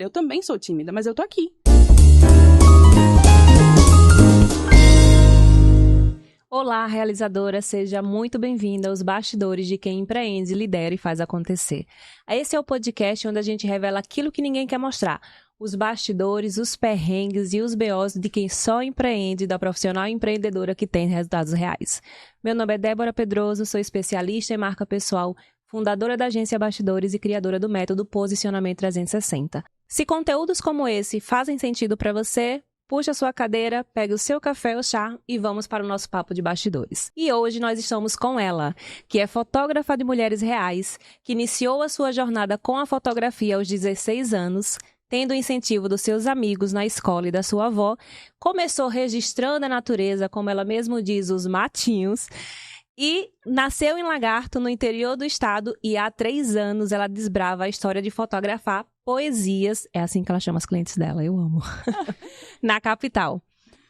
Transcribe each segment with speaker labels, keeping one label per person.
Speaker 1: Eu também sou tímida, mas eu tô aqui.
Speaker 2: Olá, realizadora, seja muito bem-vinda aos bastidores de quem empreende, lidera e faz acontecer. Esse é o podcast onde a gente revela aquilo que ninguém quer mostrar. Os bastidores, os perrengues e os BOs de quem só empreende, da profissional empreendedora que tem resultados reais. Meu nome é Débora Pedroso, sou especialista em marca pessoal, fundadora da agência Bastidores e criadora do método Posicionamento 360. Se conteúdos como esse fazem sentido para você, puxa a sua cadeira, pegue o seu café ou chá e vamos para o nosso papo de bastidores. E hoje nós estamos com ela, que é fotógrafa de mulheres reais, que iniciou a sua jornada com a fotografia aos 16 anos, tendo o incentivo dos seus amigos na escola e da sua avó, começou registrando a natureza, como ela mesmo diz, os matinhos, e nasceu em Lagarto, no interior do estado, e há 3 anos ela desbrava a história de fotografar poesias, é assim que ela chama as clientes dela, eu amo, na capital.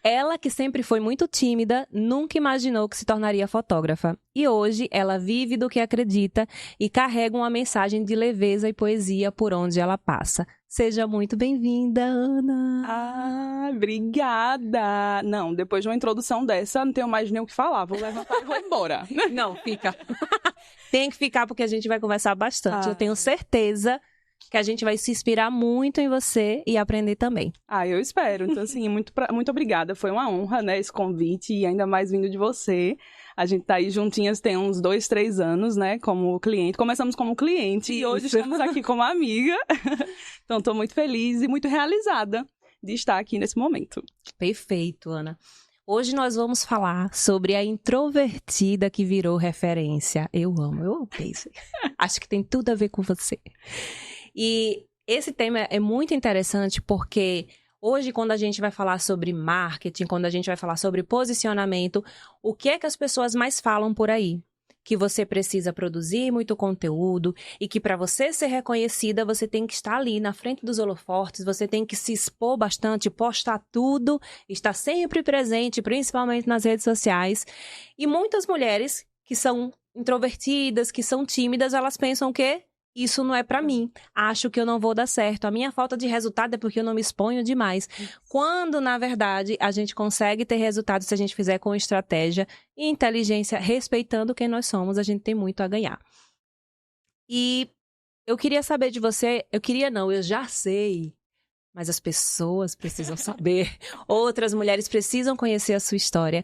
Speaker 2: Ela, que sempre foi muito tímida, nunca imaginou que se tornaria fotógrafa. E hoje ela vive do que acredita e carrega uma mensagem de leveza e poesia por onde ela passa. Seja muito bem-vinda, Ana.
Speaker 1: Ah, obrigada. Não, depois de uma introdução dessa, não tenho mais nem o que falar. Vou levantar e vou embora.
Speaker 2: Não, fica. Tem que ficar porque a gente vai conversar bastante. Eu tenho certeza que a gente vai se inspirar muito em você e aprender também.
Speaker 1: Eu espero. Então, assim, muito obrigada. Foi uma honra, né, esse convite, e ainda mais vindo de você. A gente tá aí juntinhas tem uns 2, 3 anos, né, como cliente. Começamos como cliente e hoje estamos aqui como amiga. Então, tô muito feliz e muito realizada de estar aqui nesse momento.
Speaker 2: Perfeito, Ana. Hoje nós vamos falar sobre a introvertida que virou referência. Eu amo isso. Acho que tem tudo a ver com você. E esse tema é muito interessante porque hoje, quando a gente vai falar sobre marketing, quando a gente vai falar sobre posicionamento, o que é que as pessoas mais falam por aí? Que você precisa produzir muito conteúdo e que para você ser reconhecida, você tem que estar ali na frente dos holofortes, você tem que se expor bastante, postar tudo, estar sempre presente, principalmente nas redes sociais. E muitas mulheres que são introvertidas, que são tímidas, elas pensam que isso não é pra mim, acho que eu não vou dar certo, a minha falta de resultado é porque eu não me exponho demais. Quando, na verdade, a gente consegue ter resultado se a gente fizer com estratégia e inteligência, respeitando quem nós somos, a gente tem muito a ganhar. E eu queria saber de você, eu já sei, mas as pessoas precisam saber, outras mulheres precisam conhecer a sua história,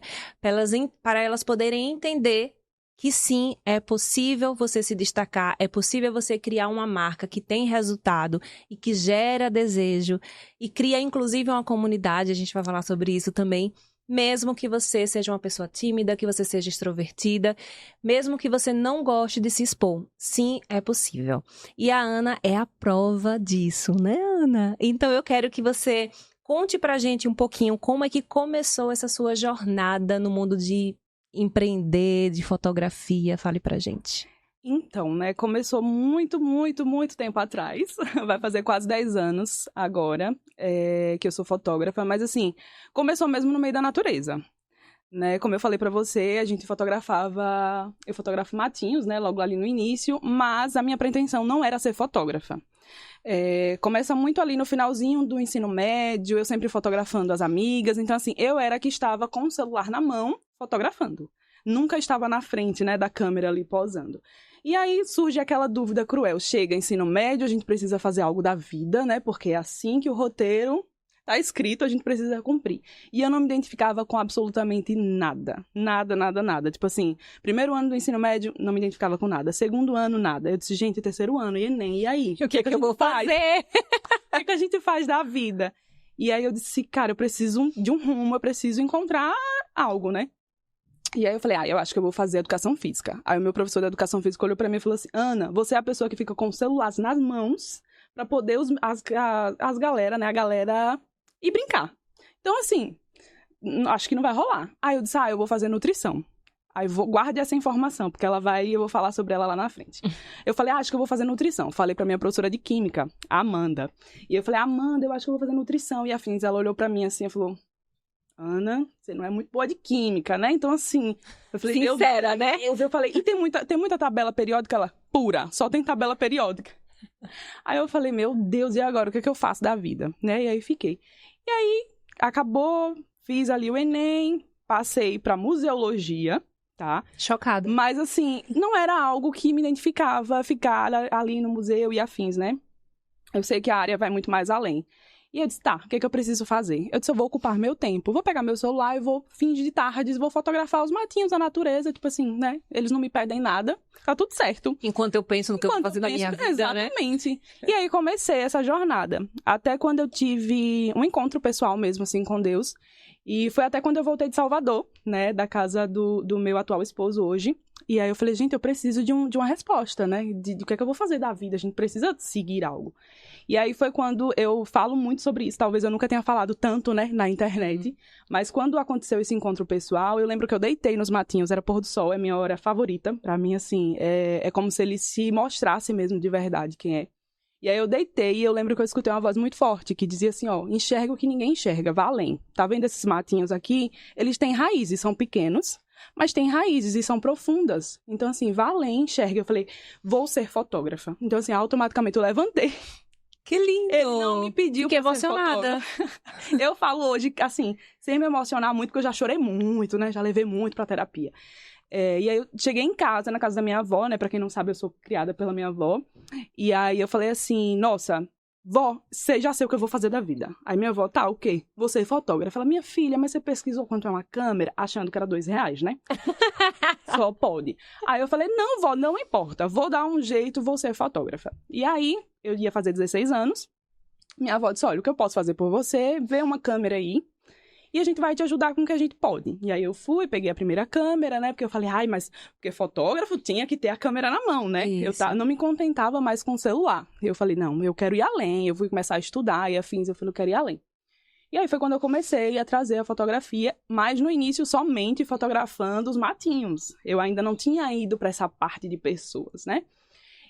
Speaker 2: para elas poderem entender que sim, é possível você se destacar, é possível você criar uma marca que tem resultado e que gera desejo e cria inclusive uma comunidade, a gente vai falar sobre isso também, mesmo que você seja uma pessoa tímida, que você seja extrovertida, mesmo que você não goste de se expor. Sim, é possível. E a Ana é a prova disso, né, Ana? Então eu quero que você conte pra gente um pouquinho como é que começou essa sua jornada no mundo de empreender, de fotografia, fale pra gente.
Speaker 1: Então, né, começou muito tempo atrás, vai fazer quase 10 anos agora, que eu sou fotógrafa, mas assim, começou mesmo no meio da natureza, né, como eu falei pra você, eu fotografo matinhos, né, logo ali no início, mas a minha pretensão não era ser fotógrafa. Começa muito ali no finalzinho do ensino médio, eu sempre fotografando as amigas, então assim, eu era a que estava com o celular na mão, fotografando. Nunca estava na frente, né, da câmera ali posando. E aí surge aquela dúvida cruel, chega ensino médio, a gente precisa fazer algo da vida, né, porque é assim que o roteiro tá escrito, a gente precisa cumprir. E eu não me identificava com absolutamente nada. Nada. Tipo assim, primeiro ano do ensino médio, não me identificava com nada. Segundo ano, nada. Eu disse, gente, terceiro ano, e Enem, e aí?
Speaker 2: O que é que eu vou fazer?
Speaker 1: O que a gente faz da vida? E aí eu disse, cara, eu preciso de um rumo, eu preciso encontrar algo, né? E aí eu falei, eu acho que eu vou fazer educação física. Aí o meu professor de educação física olhou pra mim e falou assim, Ana, você é a pessoa que fica com o celular nas mãos pra poder as galera, né, a galera ir brincar. Então, assim, acho que não vai rolar. Aí eu disse, eu vou fazer nutrição. Aí guarde essa informação, porque ela vai e eu vou falar sobre ela lá na frente. Eu falei, acho que eu vou fazer nutrição. Falei pra minha professora de química, a Amanda. E eu falei, Amanda, eu acho que eu vou fazer nutrição. E a Fins, ela olhou pra mim assim e falou, Ana, você não é muito boa de química, né? Então, assim... Eu falei,
Speaker 2: sincera, né?
Speaker 1: Eu falei, e tem muita tabela periódica? Ela, pura, só tem tabela periódica. Aí eu falei, meu Deus, e agora? O que é que eu faço da vida? Né? E aí fiquei. E aí, acabou, fiz ali o Enem, passei pra museologia, tá?
Speaker 2: Chocada.
Speaker 1: Mas, assim, não era algo que me identificava ficar ali no museu e afins, né? Eu sei que a área vai muito mais além. E eu disse, tá, o que é que eu preciso fazer? Eu disse, eu vou ocupar meu tempo, vou pegar meu celular e vou fingir de tardes, vou fotografar os matinhos da natureza, tipo assim, né? Eles não me pedem nada, tá tudo certo.
Speaker 2: Enquanto eu penso no que eu vou fazer na minha vida,
Speaker 1: exatamente.
Speaker 2: né?
Speaker 1: E aí comecei essa jornada. Até quando eu tive um encontro pessoal mesmo, assim, com Deus. E foi até quando eu voltei de Salvador, né? Da casa do meu atual esposo hoje. E aí eu falei, gente, eu preciso de uma resposta, né? De o que é que eu vou fazer da vida? A gente precisa seguir algo. E aí foi quando eu falo muito sobre isso. Talvez eu nunca tenha falado tanto, né, na internet. Mas quando aconteceu esse encontro pessoal, eu lembro que eu deitei nos matinhos, era pôr do sol, é a minha hora favorita. Pra mim, assim, é como se ele se mostrasse mesmo de verdade quem é. E aí eu deitei e eu lembro que eu escutei uma voz muito forte que dizia assim, ó, enxerga o que ninguém enxerga, vá além. Tá vendo esses matinhos aqui? Eles têm raízes, são pequenos, mas têm raízes e são profundas. Então, assim, vá além, enxerga. Eu falei, vou ser fotógrafa. Então, assim, automaticamente eu levantei.
Speaker 2: Que lindo!
Speaker 1: Ele não me pediu
Speaker 2: Fiquei
Speaker 1: pra ser
Speaker 2: emocionada.
Speaker 1: fotógrafa. Eu falo hoje, assim, sem me emocionar muito, porque eu já chorei muito, né? Já levei muito pra terapia. E aí eu cheguei em casa, na casa da minha avó, né? Pra quem não sabe, eu sou criada pela minha avó. E aí eu falei assim, nossa, vó, já sei o que eu vou fazer da vida. Aí minha avó, tá, o quê? Vou ser fotógrafa. Ela, minha filha, mas você pesquisou quanto é uma câmera? Achando que era R$2, né? Só pode. Aí eu falei, não, vó, não importa. Vou dar um jeito, vou ser fotógrafa. E aí, eu ia fazer 16 anos. Minha avó disse, olha, o que eu posso fazer por você? Vê uma câmera aí. E a gente vai te ajudar com o que a gente pode. E aí eu fui, peguei a primeira câmera, né? Porque eu falei, ai, mas... Porque fotógrafo tinha que ter a câmera na mão, né?
Speaker 2: Isso.
Speaker 1: Eu não me contentava mais com o celular. Eu falei, não, eu quero ir além. Eu fui começar a estudar e afins. Eu falei, eu quero ir além. E aí foi quando eu comecei a trazer a fotografia, mas no início somente fotografando os matinhos. Eu ainda não tinha ido para essa parte de pessoas, né?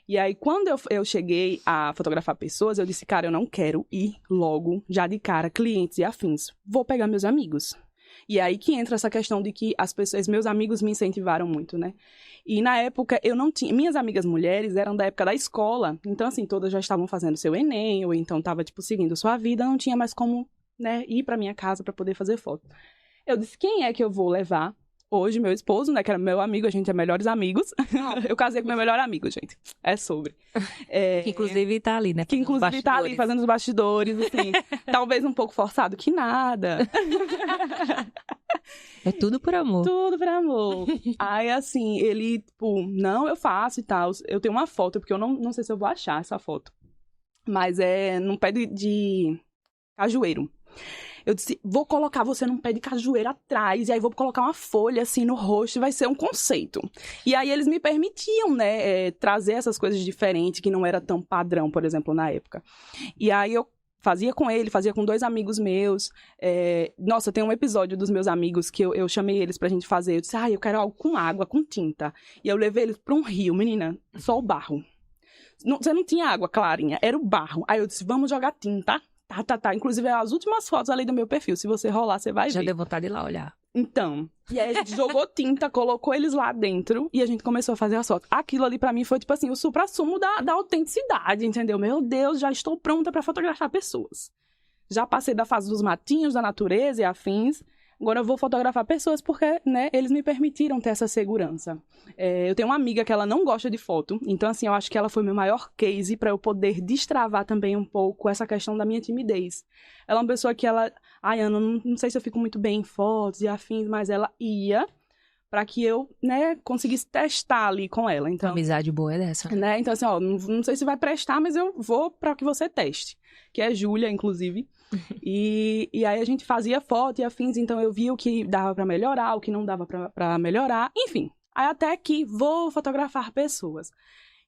Speaker 1: E aí, quando eu cheguei a fotografar pessoas, eu disse, cara, eu não quero ir logo, já de cara, clientes e afins. Vou pegar meus amigos. E aí que entra essa questão de que as pessoas, meus amigos me incentivaram muito, né? E na época, eu não tinha... Minhas amigas mulheres eram da época da escola. Então, assim, todas já estavam fazendo seu Enem, ou então tava, tipo, seguindo sua vida. Não tinha mais como, né, ir pra minha casa pra poder fazer foto. Eu disse, quem é que eu vou levar? Hoje, meu esposo, né, que era meu amigo, a gente é melhores amigos. Eu casei com meu melhor amigo, gente. É sobre.
Speaker 2: Que inclusive tá ali, né?
Speaker 1: Que inclusive tá ali fazendo os bastidores, assim. Talvez um pouco forçado, que nada.
Speaker 2: É tudo por amor.
Speaker 1: Tudo por amor. Aí, assim, ele, tipo, não, eu faço e tal. Eu tenho uma foto, porque eu não sei se eu vou achar essa foto. Mas é num pé de cajueiro. Eu disse, vou colocar você num pé de cajueiro atrás, e aí vou colocar uma folha, assim, no rosto, e vai ser um conceito. E aí eles me permitiam, né, trazer essas coisas diferentes, que não era tão padrão, por exemplo, na época. E aí eu fazia com ele, fazia com 2 amigos meus. Nossa, tem um episódio dos meus amigos que eu chamei eles pra gente fazer. Eu disse, eu quero algo com água, com tinta. E eu levei eles pra um rio, menina, só o barro. Você não tinha água clarinha, era o barro. Aí eu disse, vamos jogar tinta. Tá. Inclusive, as últimas fotos ali do meu perfil. Se você rolar, você vai ver.
Speaker 2: Já deu vontade de ir lá olhar.
Speaker 1: Então, e aí a gente jogou tinta, colocou eles lá dentro e a gente começou a fazer as fotos. Aquilo ali pra mim foi, tipo assim, o suprassumo da autenticidade, entendeu? Meu Deus, já estou pronta pra fotografar pessoas. Já passei da fase dos matinhos, da natureza e afins. Agora eu vou fotografar pessoas porque, né, eles me permitiram ter essa segurança. Eu tenho uma amiga que ela não gosta de foto, então, assim, eu acho que ela foi meu maior case para eu poder destravar também um pouco essa questão da minha timidez. Ela é uma pessoa que ela... Ai, Ana, não sei se eu fico muito bem em fotos e afins, mas ela ia para que eu, né, conseguisse testar ali com ela. Então,
Speaker 2: amizade boa é dessa.
Speaker 1: Né? Então, assim, ó, não sei se vai prestar, mas eu vou para que você teste. Que é Júlia, inclusive. E aí a gente fazia foto e afins, então eu via o que dava pra melhorar, o que não dava pra melhorar, enfim. Aí até que vou fotografar pessoas.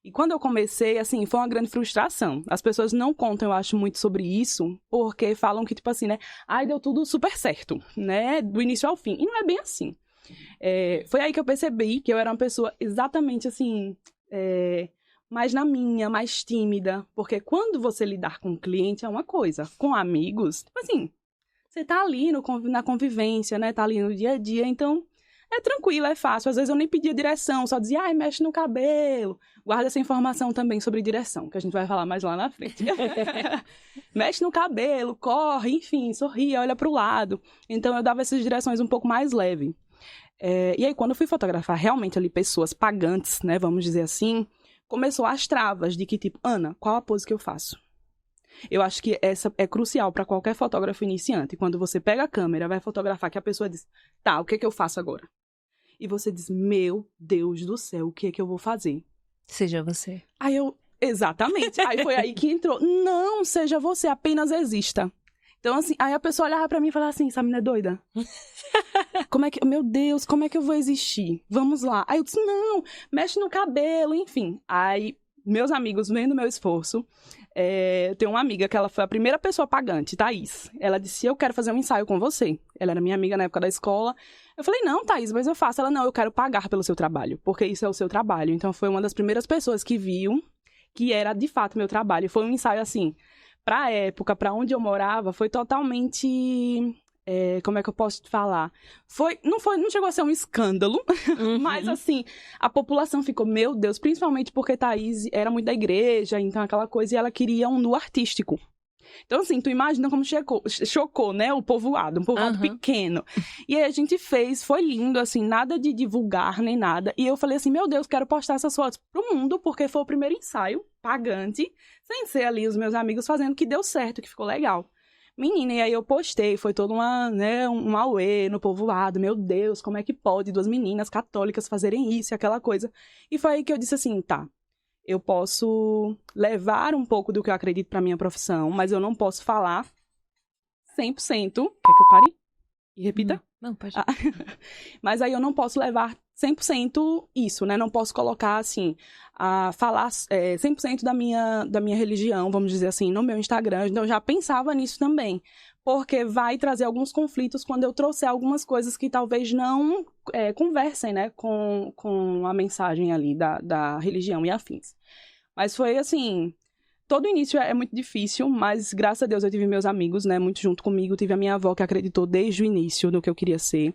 Speaker 1: E quando eu comecei, assim, foi uma grande frustração. As pessoas não contam, eu acho, muito sobre isso, porque falam que, tipo assim, né, deu tudo super certo, né, do início ao fim. E não é bem assim. Foi aí que eu percebi que eu era uma pessoa exatamente, assim... mais na minha, mais tímida. Porque quando você lidar com o cliente é uma coisa. Com amigos, tipo assim, você tá ali na convivência, né? Tá ali no dia a dia. Então, é tranquilo, é fácil. Às vezes eu nem pedia direção, só dizia, ai, mexe no cabelo. Guarda essa informação também sobre direção, que a gente vai falar mais lá na frente. Mexe no cabelo, corre, enfim, sorria, olha pro lado. Então eu dava essas direções um pouco mais leve. E aí, quando eu fui fotografar realmente ali pessoas pagantes, né, vamos dizer assim, começou as travas de que, tipo, Ana, qual a pose que eu faço? Eu acho que essa é crucial para qualquer fotógrafo iniciante. Quando você pega a câmera, vai fotografar, que a pessoa diz, tá, o que é que eu faço agora? E você diz, meu Deus do céu, o que é que eu vou fazer?
Speaker 2: Seja você.
Speaker 1: Aí exatamente. Aí foi aí que entrou, não seja você, apenas exista. Então, assim, aí a pessoa olhava pra mim e falava assim, essa menina é doida? Meu Deus, como é que eu vou existir? Vamos lá. Aí eu disse, não, mexe no cabelo, enfim. Aí, meus amigos, vendo meu esforço, tem uma amiga que ela foi a primeira pessoa pagante, Thaís. Ela disse, eu quero fazer um ensaio com você. Ela era minha amiga na época da escola. Eu falei, não, Thaís, mas eu faço. Ela, não, eu quero pagar pelo seu trabalho, porque isso é o seu trabalho. Então, foi uma das primeiras pessoas que viu que era, de fato, meu trabalho. Foi um ensaio, assim, pra época, pra onde eu morava, foi totalmente... como é que eu posso te falar? Não chegou a ser um escândalo, mas assim, a população ficou, meu Deus, principalmente porque Thaís era muito da igreja, então aquela coisa, e ela queria um nu artístico. Então, assim, tu imagina como chocou, né, o povoado, um povoado pequeno. E aí a gente fez, foi lindo, assim, nada de divulgar nem nada. E eu falei assim, meu Deus, quero postar essas fotos pro mundo, porque foi o primeiro ensaio pagante, sem ser ali os meus amigos fazendo, que deu certo, que ficou legal. Menina, e aí eu postei, foi toda um auê no povoado, meu Deus, como é que pode 2 meninas católicas fazerem isso e aquela coisa. E foi aí que eu disse assim, tá, eu posso levar um pouco do que eu acredito pra minha profissão, mas eu não posso falar 100%. Quer que eu pare? E repita?
Speaker 2: Não, pode.
Speaker 1: Mas aí eu não posso levar 100% isso, né? Não posso colocar, assim, falar 100% da minha religião, vamos dizer assim, no meu Instagram. Então, eu já pensava nisso também. Porque vai trazer alguns conflitos quando eu trouxer algumas coisas que talvez não conversem, né? Com a mensagem ali da religião e afins. Mas foi, assim... Todo início é muito difícil, mas graças a Deus eu tive meus amigos, né, muito junto comigo. Tive a minha avó que acreditou desde o início do que eu queria ser.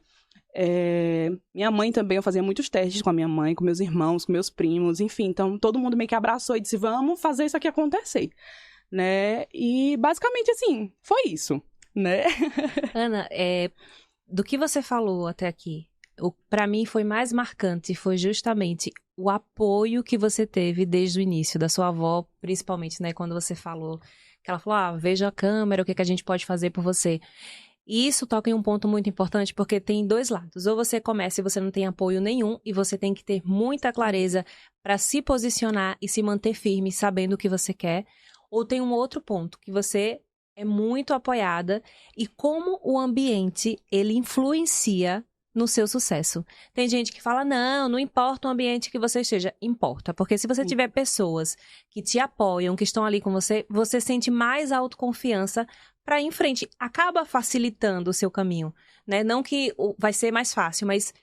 Speaker 1: Minha mãe também, eu fazia muitos testes com a minha mãe, com meus irmãos, com meus primos, enfim. Então, todo mundo meio que abraçou e disse, vamos fazer isso aqui acontecer, né? E, basicamente, assim, foi isso, né?
Speaker 2: Ana, do que você falou até aqui, para mim foi mais marcante, foi justamente o apoio que você teve desde o início, da sua avó, principalmente, né, quando você falou, que ela falou, veja a câmera, o que a gente pode fazer por você. E isso toca em um ponto muito importante, porque tem 2 lados. Ou você começa e você não tem apoio nenhum, e você tem que ter muita clareza para se posicionar e se manter firme, sabendo o que você quer. Ou tem um outro ponto, que você é muito apoiada, e como o ambiente, ele influencia no seu sucesso. Tem gente que fala, não importa o ambiente que você esteja. Importa, porque se você tiver pessoas que te apoiam, que estão ali com você, você sente mais autoconfiança para ir em frente. Acaba facilitando o seu caminho, né? Não que vai ser mais fácil, mas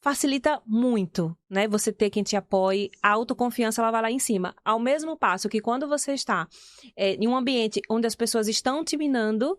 Speaker 2: facilita muito, né? Você ter quem te apoie, a autoconfiança ela vai lá em cima. Ao mesmo passo que quando você está em um ambiente onde as pessoas estão te minando,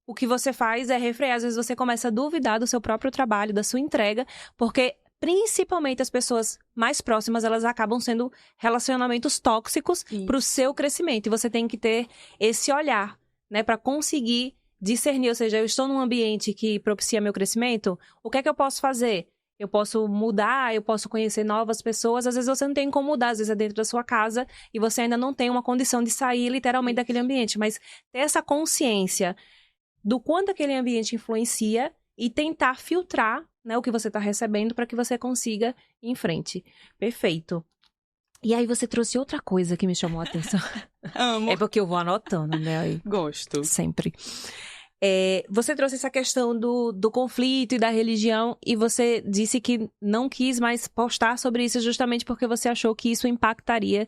Speaker 2: o que você faz é refrear. Às vezes você começa a duvidar do seu próprio trabalho, da sua entrega, porque principalmente as pessoas mais próximas, elas acabam sendo relacionamentos tóxicos para o seu crescimento. E você tem que ter esse olhar, né, para conseguir discernir. Ou seja, eu estou num ambiente que propicia meu crescimento, o que é que eu posso fazer? Eu posso mudar, eu posso conhecer novas pessoas. Às vezes você não tem como mudar, às vezes é dentro da sua casa e você ainda não tem uma condição de sair literalmente daquele ambiente. Mas ter essa consciência do quanto aquele ambiente influencia e tentar filtrar, né, o que você está recebendo para que você consiga ir em frente. Perfeito. E aí você trouxe outra coisa que me chamou a atenção.
Speaker 1: Amo.
Speaker 2: É porque eu vou anotando, né?
Speaker 1: Gosto.
Speaker 2: Sempre. Você trouxe essa questão do conflito e da religião, e você disse que não quis mais postar sobre isso justamente porque você achou que isso impactaria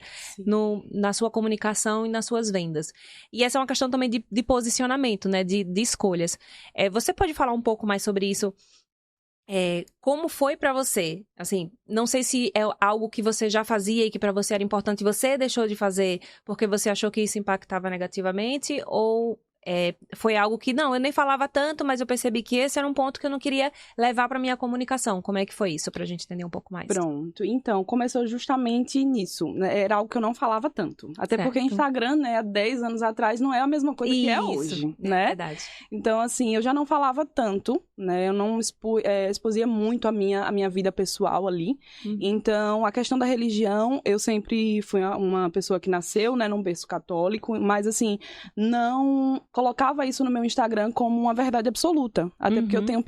Speaker 2: na sua comunicação e nas suas vendas. E essa é uma questão também de posicionamento, né? De escolhas. Você pode falar um pouco mais sobre isso? Como foi pra você? Assim, não sei se é algo que você já fazia e que pra você era importante, você deixou de fazer porque você achou que isso impactava negativamente, ou foi algo que, não, eu nem falava tanto, mas eu percebi que esse era um ponto que eu não queria levar pra minha comunicação. Como é que foi isso, pra gente entender um pouco mais?
Speaker 1: Pronto, então, começou justamente nisso, né? Era algo que eu não falava tanto. Até porque Instagram, né, há 10 anos atrás, não é a mesma coisa que é hoje, né?
Speaker 2: É verdade.
Speaker 1: Então, assim, eu já não falava tanto, né? Eu não exposia muito a minha vida pessoal ali. Então, a questão da religião, eu sempre fui uma pessoa que nasceu, né, num berço católico, mas, assim, não colocava isso no meu Instagram como uma verdade absoluta. Até porque eu tenho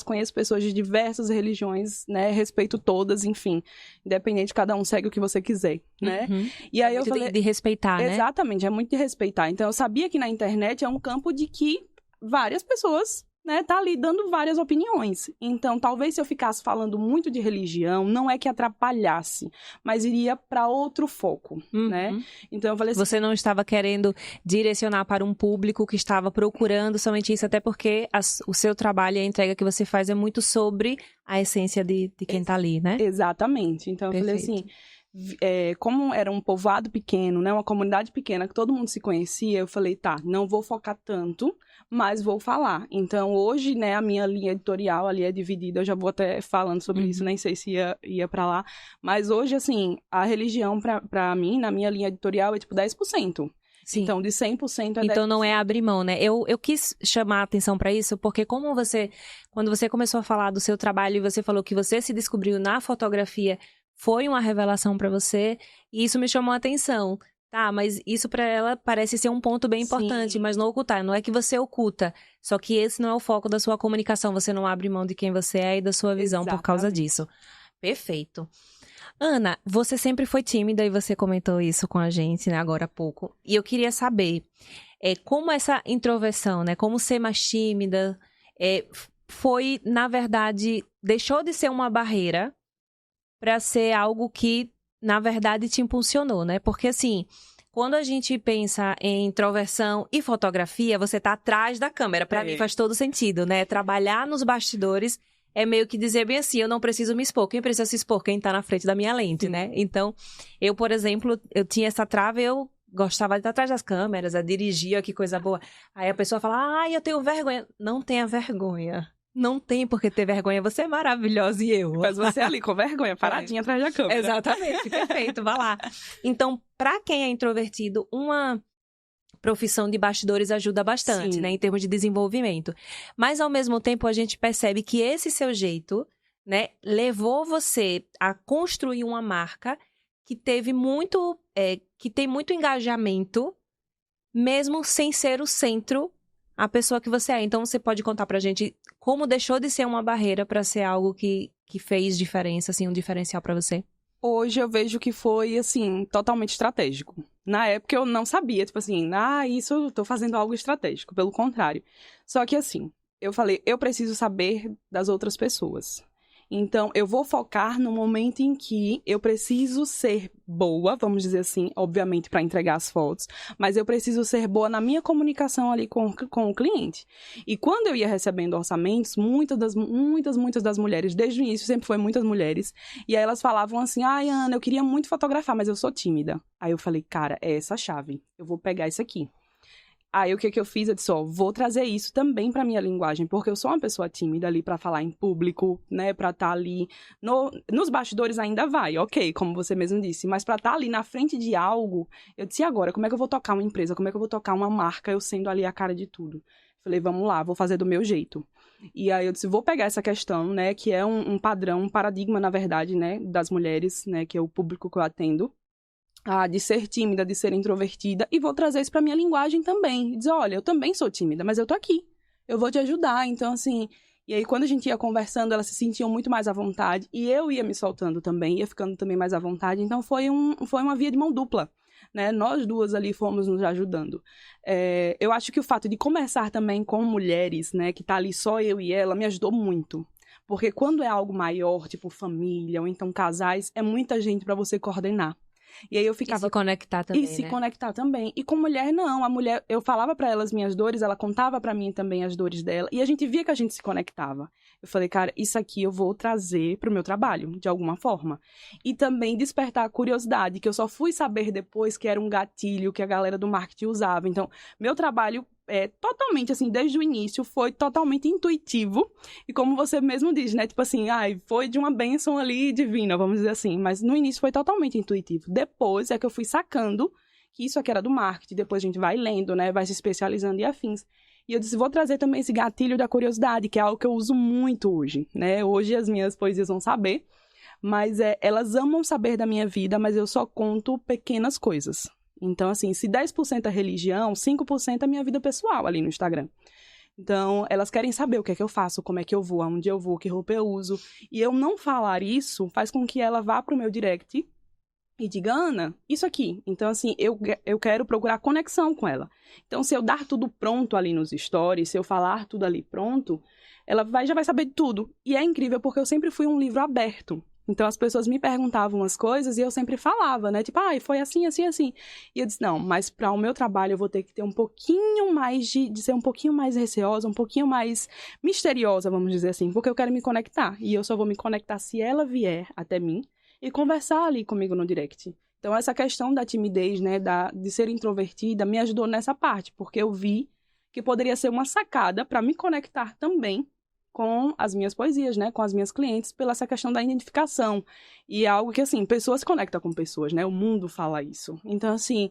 Speaker 1: conheço pessoas de diversas religiões, né? Respeito todas, enfim. Independente, cada um segue o que você quiser, né? E aí eu falei...
Speaker 2: de respeitar, né?
Speaker 1: Exatamente, é muito de respeitar. Então, eu sabia que na internet é um campo de que várias pessoas, né, tá ali dando várias opiniões. Então, talvez se eu ficasse falando muito de religião, não é que atrapalhasse, mas iria para outro foco, né? Então, eu falei assim...
Speaker 2: Você não estava querendo direcionar para um público que estava procurando somente isso, até porque o seu trabalho e a entrega que você faz é muito sobre a essência de quem tá ali, né?
Speaker 1: Exatamente. Então, eu falei assim... como era um povoado pequeno, né, uma comunidade pequena, que todo mundo se conhecia, eu falei, tá, não vou focar tanto, mas vou falar. Então, hoje, né, a minha linha editorial ali é dividida, eu já vou até falando sobre isso, nem sei se ia pra lá, mas hoje, assim, a religião, pra mim, na minha linha editorial, é tipo 10%. Sim. Então, de 100% é 10%.
Speaker 2: Então, não é abrir mão, né? Eu quis chamar a atenção para isso, porque quando você começou a falar do seu trabalho e você falou que você se descobriu na fotografia, foi uma revelação para você, e isso me chamou a atenção. Tá, mas isso para ela parece ser um ponto bem importante, mas não ocultar. Não é que você oculta, só que esse não é o foco da sua comunicação. Você não abre mão de quem você é e da sua visão por causa disso. Perfeito. Ana, você sempre foi tímida e você comentou isso com a gente, né, agora há pouco. E eu queria saber como essa introversão, né, como ser mais tímida, foi, na verdade, deixou de ser uma barreira para ser algo que, na verdade, te impulsionou, né? Porque, assim, quando a gente pensa em introversão e fotografia, você tá atrás da câmera. Para mim faz todo sentido, né? Trabalhar nos bastidores é meio que dizer bem assim, eu não preciso me expor. Quem precisa se expor? Quem tá na frente da minha lente, né? Então, eu, por exemplo, eu tinha essa trava, eu gostava de estar atrás das câmeras, a dirigir, que coisa boa. Aí a pessoa fala, eu tenho vergonha. Não tenha vergonha. Não tem por que ter vergonha, você é maravilhosa e eu.
Speaker 1: Mas você ali com vergonha, paradinha atrás da câmera.
Speaker 2: Exatamente, perfeito, vá lá. Então, para quem é introvertido, uma profissão de bastidores ajuda bastante, né, em termos de desenvolvimento. Mas, ao mesmo tempo, a gente percebe que esse seu jeito, né, levou você a construir uma marca que teve muito, que tem muito engajamento, mesmo sem ser o centro a pessoa que você é. Então, você pode contar pra gente como deixou de ser uma barreira pra ser algo que fez diferença, assim, um diferencial pra você?
Speaker 1: Hoje eu vejo que foi, assim, totalmente estratégico. Na época eu não sabia, tipo assim, isso eu tô fazendo algo estratégico, pelo contrário. Só que assim, eu falei, eu preciso saber das outras pessoas. Então, eu vou focar no momento em que eu preciso ser boa, vamos dizer assim, obviamente para entregar as fotos, mas eu preciso ser boa na minha comunicação ali com o cliente. E quando eu ia recebendo orçamentos, muitas das mulheres, desde o início sempre foi muitas mulheres, e aí elas falavam assim, Ana, eu queria muito fotografar, mas eu sou tímida. Aí eu falei, cara, é essa a chave, eu vou pegar isso aqui. Aí, o que eu fiz? Eu disse, vou trazer isso também pra minha linguagem, porque eu sou uma pessoa tímida ali pra falar em público, né, pra estar ali nos bastidores ainda vai, ok, como você mesmo disse, mas pra estar ali na frente de algo, eu disse, agora, como é que eu vou tocar uma empresa, como é que eu vou tocar uma marca, eu sendo ali a cara de tudo? Falei, vamos lá, vou fazer do meu jeito. E aí eu disse, vou pegar essa questão, né, que é um padrão, um paradigma, na verdade, né, das mulheres, né, que é o público que eu atendo, de ser tímida, de ser introvertida, e vou trazer isso pra minha linguagem também. Dizer, olha, eu também sou tímida, mas eu tô aqui, eu vou te ajudar. Então, assim, e aí quando a gente ia conversando, elas se sentiam muito mais à vontade, e eu ia me soltando também, ia ficando também mais à vontade, então foi uma via de mão dupla, né? Nós duas ali fomos nos ajudando. Eu acho que o fato de conversar também com mulheres, né, que tá ali só eu e ela, me ajudou muito. Porque quando é algo maior, tipo família, ou então casais, é muita gente pra você coordenar. E aí eu ficava...
Speaker 2: E se conectar também,
Speaker 1: E se conectar também. E com mulher, não. A mulher, eu falava pra ela as minhas dores, ela contava pra mim também as dores dela. E a gente via que a gente se conectava. Eu falei, cara, isso aqui eu vou trazer pro meu trabalho, de alguma forma. E também despertar a curiosidade, que eu só fui saber depois que era um gatilho que a galera do marketing usava. Então, meu trabalho totalmente, assim, desde o início, foi totalmente intuitivo. E como você mesmo diz, né? Tipo assim, foi de uma bênção ali divina, vamos dizer assim. Mas no início foi totalmente intuitivo. Depois é que eu fui sacando que isso aqui era do marketing. Depois a gente vai lendo, né? Vai se especializando e afins. E eu disse, vou trazer também esse gatilho da curiosidade, que é algo que eu uso muito hoje, né? Hoje as minhas poesias vão saber. Mas elas amam saber da minha vida, mas eu só conto pequenas coisas. Então, assim, se 10% é religião, 5% é minha vida pessoal ali no Instagram. Então, elas querem saber o que é que eu faço, como é que eu vou, aonde eu vou, que roupa eu uso. E eu não falar isso faz com que ela vá pro meu direct e diga, Ana, isso aqui. Então, assim, eu quero procurar conexão com ela. Então, se eu dar tudo pronto ali nos stories, se eu falar tudo ali pronto, ela já vai saber de tudo. E é incrível porque eu sempre fui um livro aberto. Então, as pessoas me perguntavam as coisas e eu sempre falava, né? Tipo, foi assim, assim, assim. E eu disse, não, mas para o meu trabalho eu vou ter que ter um pouquinho mais de ser um pouquinho mais receosa, um pouquinho mais misteriosa, vamos dizer assim, porque eu quero me conectar. E eu só vou me conectar se ela vier até mim e conversar ali comigo no direct. Então, essa questão da timidez, né, de ser introvertida, me ajudou nessa parte, porque eu vi que poderia ser uma sacada para me conectar também com as minhas poesias, né, com as minhas clientes, pela essa questão da identificação. E é algo que, assim, pessoas se conectam com pessoas, né, o mundo fala isso. Então, assim,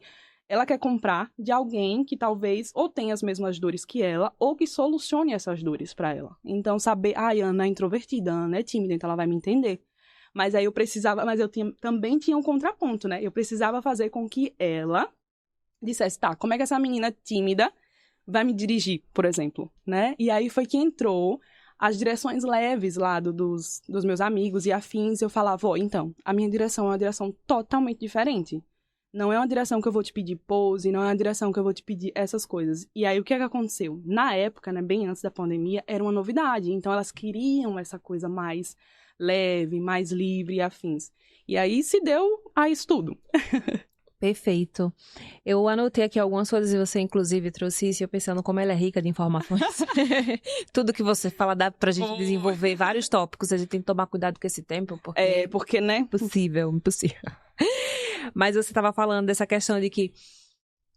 Speaker 1: ela quer comprar de alguém que talvez ou tenha as mesmas dores que ela, ou que solucione essas dores para ela. Então, saber, Ana é introvertida, Ana é tímida, então ela vai me entender. Mas aí eu também tinha um contraponto, né, eu precisava fazer com que ela dissesse, tá, como é que essa menina tímida vai me dirigir, por exemplo, né? E aí foi que entrou as direções leves lá dos meus amigos e afins. Eu falava, então, a minha direção é uma direção totalmente diferente. Não é uma direção que eu vou te pedir pose, não é uma direção que eu vou te pedir essas coisas. E aí, o que é que aconteceu? Na época, né, bem antes da pandemia, era uma novidade. Então, elas queriam essa coisa mais leve, mais livre e afins. E aí, se deu a isso tudo.
Speaker 2: Perfeito. Eu anotei aqui algumas coisas e você, inclusive, trouxe isso, eu pensando como ela é rica de informações. Tudo que você fala dá pra gente desenvolver vários tópicos. A gente tem que tomar cuidado com esse tempo,
Speaker 1: porque, né?
Speaker 2: Impossível. Mas você estava falando dessa questão de que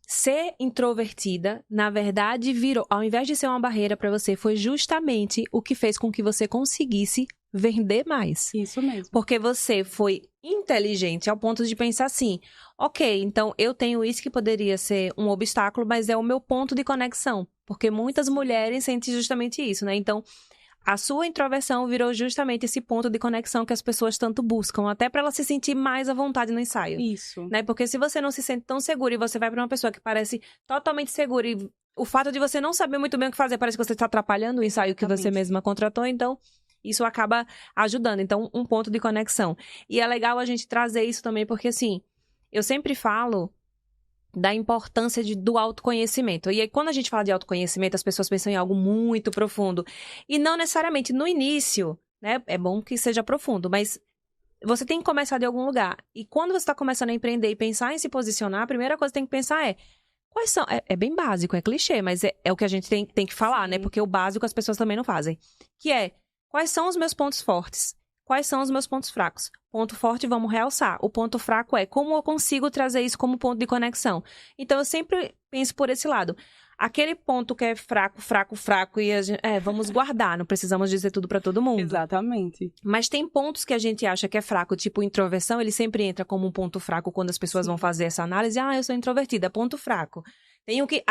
Speaker 2: ser introvertida, na verdade, virou, ao invés de ser uma barreira para você, foi justamente o que fez com que você conseguisse vender mais.
Speaker 1: Isso mesmo.
Speaker 2: Porque você foi inteligente ao ponto de pensar assim, ok, então eu tenho isso que poderia ser um obstáculo, mas é o meu ponto de conexão. Porque muitas mulheres sentem justamente isso, né? Então, a sua introversão virou justamente esse ponto de conexão que as pessoas tanto buscam, até para ela se sentir mais à vontade no ensaio.
Speaker 1: Isso.
Speaker 2: Né? Porque se você não se sente tão segura e você vai para uma pessoa que parece totalmente segura e o fato de você não saber muito bem o que fazer, parece que você está atrapalhando o ensaio que você mesma contratou, então isso acaba ajudando. Então, um ponto de conexão. E é legal a gente trazer isso também, porque assim, eu sempre falo da importância do autoconhecimento. E aí, quando a gente fala de autoconhecimento, as pessoas pensam em algo muito profundo. E não necessariamente no início, né? É bom que seja profundo, mas você tem que começar de algum lugar. E quando você está começando a empreender e pensar em se posicionar, a primeira coisa que tem que pensar é quais são... É bem básico, é clichê, mas é o que a gente tem que falar, Sim. né? Porque o básico as pessoas também não fazem. Que é, quais são os meus pontos fortes? Quais são os meus pontos fracos? Ponto forte, vamos realçar. O ponto fraco é como eu consigo trazer isso como ponto de conexão. Então, eu sempre penso por esse lado. Aquele ponto que é fraco, e a gente, vamos guardar. Não precisamos dizer tudo para todo mundo.
Speaker 1: Exatamente.
Speaker 2: Mas tem pontos que a gente acha que é fraco, tipo introversão, ele sempre entra como um ponto fraco quando as pessoas Sim. vão fazer essa análise. Eu sou introvertida, ponto fraco. Aí, o que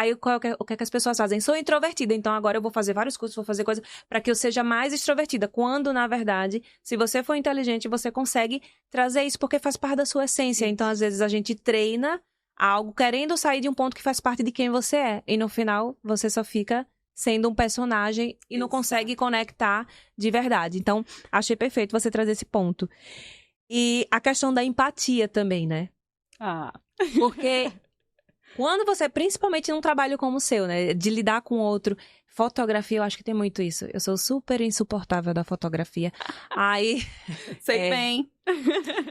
Speaker 2: é que as pessoas fazem? Sou introvertida, então agora eu vou fazer vários cursos, vou fazer coisas para que eu seja mais extrovertida. Quando, na verdade, se você for inteligente, você consegue trazer isso porque faz parte da sua essência. Então, às vezes, a gente treina algo querendo sair de um ponto que faz parte de quem você é. E no final, você só fica sendo um personagem e não consegue conectar de verdade. Então, achei perfeito você trazer esse ponto. E a questão da empatia também, né? Porque... Quando você, principalmente num trabalho como o seu, né? De lidar com outro. Fotografia, eu acho que tem muito isso. Eu sou super insuportável da fotografia. Aí...
Speaker 1: Sei bem.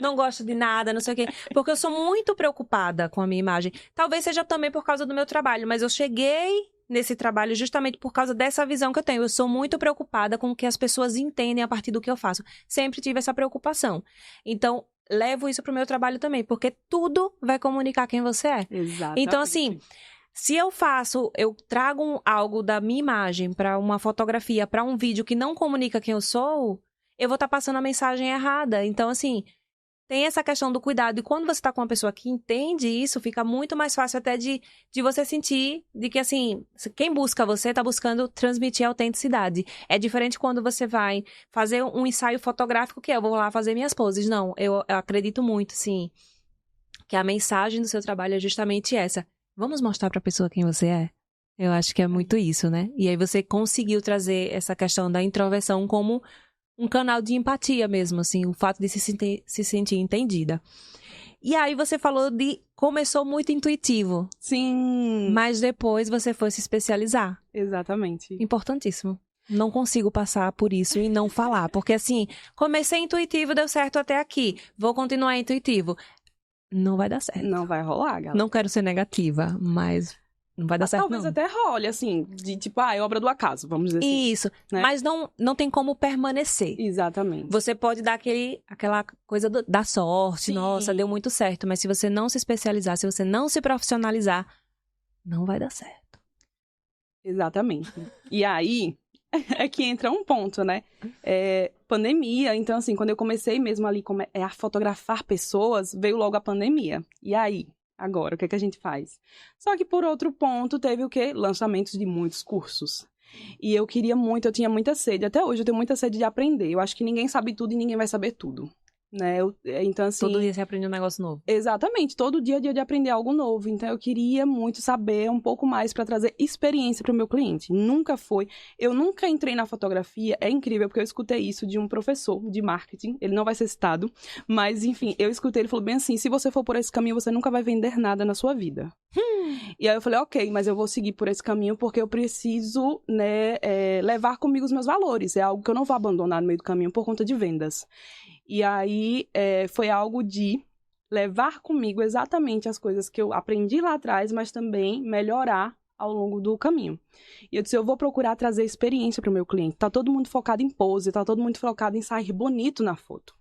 Speaker 2: Não gosto de nada, não sei o quê. Porque eu sou muito preocupada com a minha imagem. Talvez seja também por causa do meu trabalho. Mas eu cheguei nesse trabalho justamente por causa dessa visão que eu tenho. Eu sou muito preocupada com o que as pessoas entendem a partir do que eu faço. Sempre tive essa preocupação. Então... levo isso pro meu trabalho também, porque tudo vai comunicar quem você é.
Speaker 1: Exatamente.
Speaker 2: Então, assim, Se eu trago algo da minha imagem para uma fotografia, para um vídeo que não comunica quem eu sou, eu vou estar passando a mensagem errada. Então, assim, tem essa questão do cuidado. E quando você está com uma pessoa que entende isso, fica muito mais fácil até de você sentir de que, assim, quem busca você está buscando transmitir autenticidade. É diferente quando você vai fazer um ensaio fotográfico, que eu vou lá fazer minhas poses. Não, eu acredito muito, sim, que a mensagem do seu trabalho é justamente essa. Vamos mostrar para a pessoa quem você é? Eu acho que é muito isso, né? E aí você conseguiu trazer essa questão da introversão como um canal de empatia mesmo, assim, o fato de se sentir entendida. E aí você falou começou muito intuitivo.
Speaker 1: Sim.
Speaker 2: Mas depois você foi se especializar.
Speaker 1: Exatamente.
Speaker 2: Importantíssimo. Não consigo passar por isso e não falar, porque assim, comecei intuitivo, deu certo até aqui, vou continuar intuitivo. Não vai dar certo.
Speaker 1: Não vai rolar, galera.
Speaker 2: Não quero ser negativa, mas não vai dar certo,
Speaker 1: talvez
Speaker 2: não.
Speaker 1: Até role, assim, de tipo, é obra do acaso, vamos dizer assim.
Speaker 2: Isso,
Speaker 1: né?
Speaker 2: Mas não tem como permanecer.
Speaker 1: Exatamente.
Speaker 2: Você pode dar aquela coisa da sorte,
Speaker 1: Sim.
Speaker 2: Nossa, deu muito certo, mas se você não se especializar, se você não se profissionalizar, não vai dar certo.
Speaker 1: Exatamente. E aí, é que entra um ponto, né? Pandemia, então assim, quando eu comecei mesmo ali a fotografar pessoas, veio logo a pandemia. E aí, agora, o que é que a gente faz? Só que por outro ponto, teve o quê? Lançamentos de muitos cursos. E eu queria muito, eu tinha muita sede. Até hoje eu tenho muita sede de aprender. Eu acho que ninguém sabe tudo e ninguém vai saber tudo. Né? Então, assim...
Speaker 2: Todo dia você aprende um negócio novo.
Speaker 1: Exatamente, todo dia é dia de aprender algo novo. Então, eu queria muito saber um pouco mais para trazer experiência para o meu cliente. Eu nunca entrei na fotografia, é incrível, porque eu escutei isso de um professor de marketing, ele não vai ser citado, mas, enfim, eu escutei, ele falou bem assim, se você for por esse caminho, você nunca vai vender nada na sua vida. E aí eu falei, ok, mas eu vou seguir por esse caminho porque eu preciso, né, levar comigo os meus valores. É algo que eu não vou abandonar no meio do caminho por conta de vendas. E aí, foi algo de levar comigo exatamente as coisas que eu aprendi lá atrás, mas também melhorar ao longo do caminho. E eu disse, eu vou procurar trazer experiência para o meu cliente. Tá todo mundo focado em pose, tá todo mundo focado em sair bonito na foto.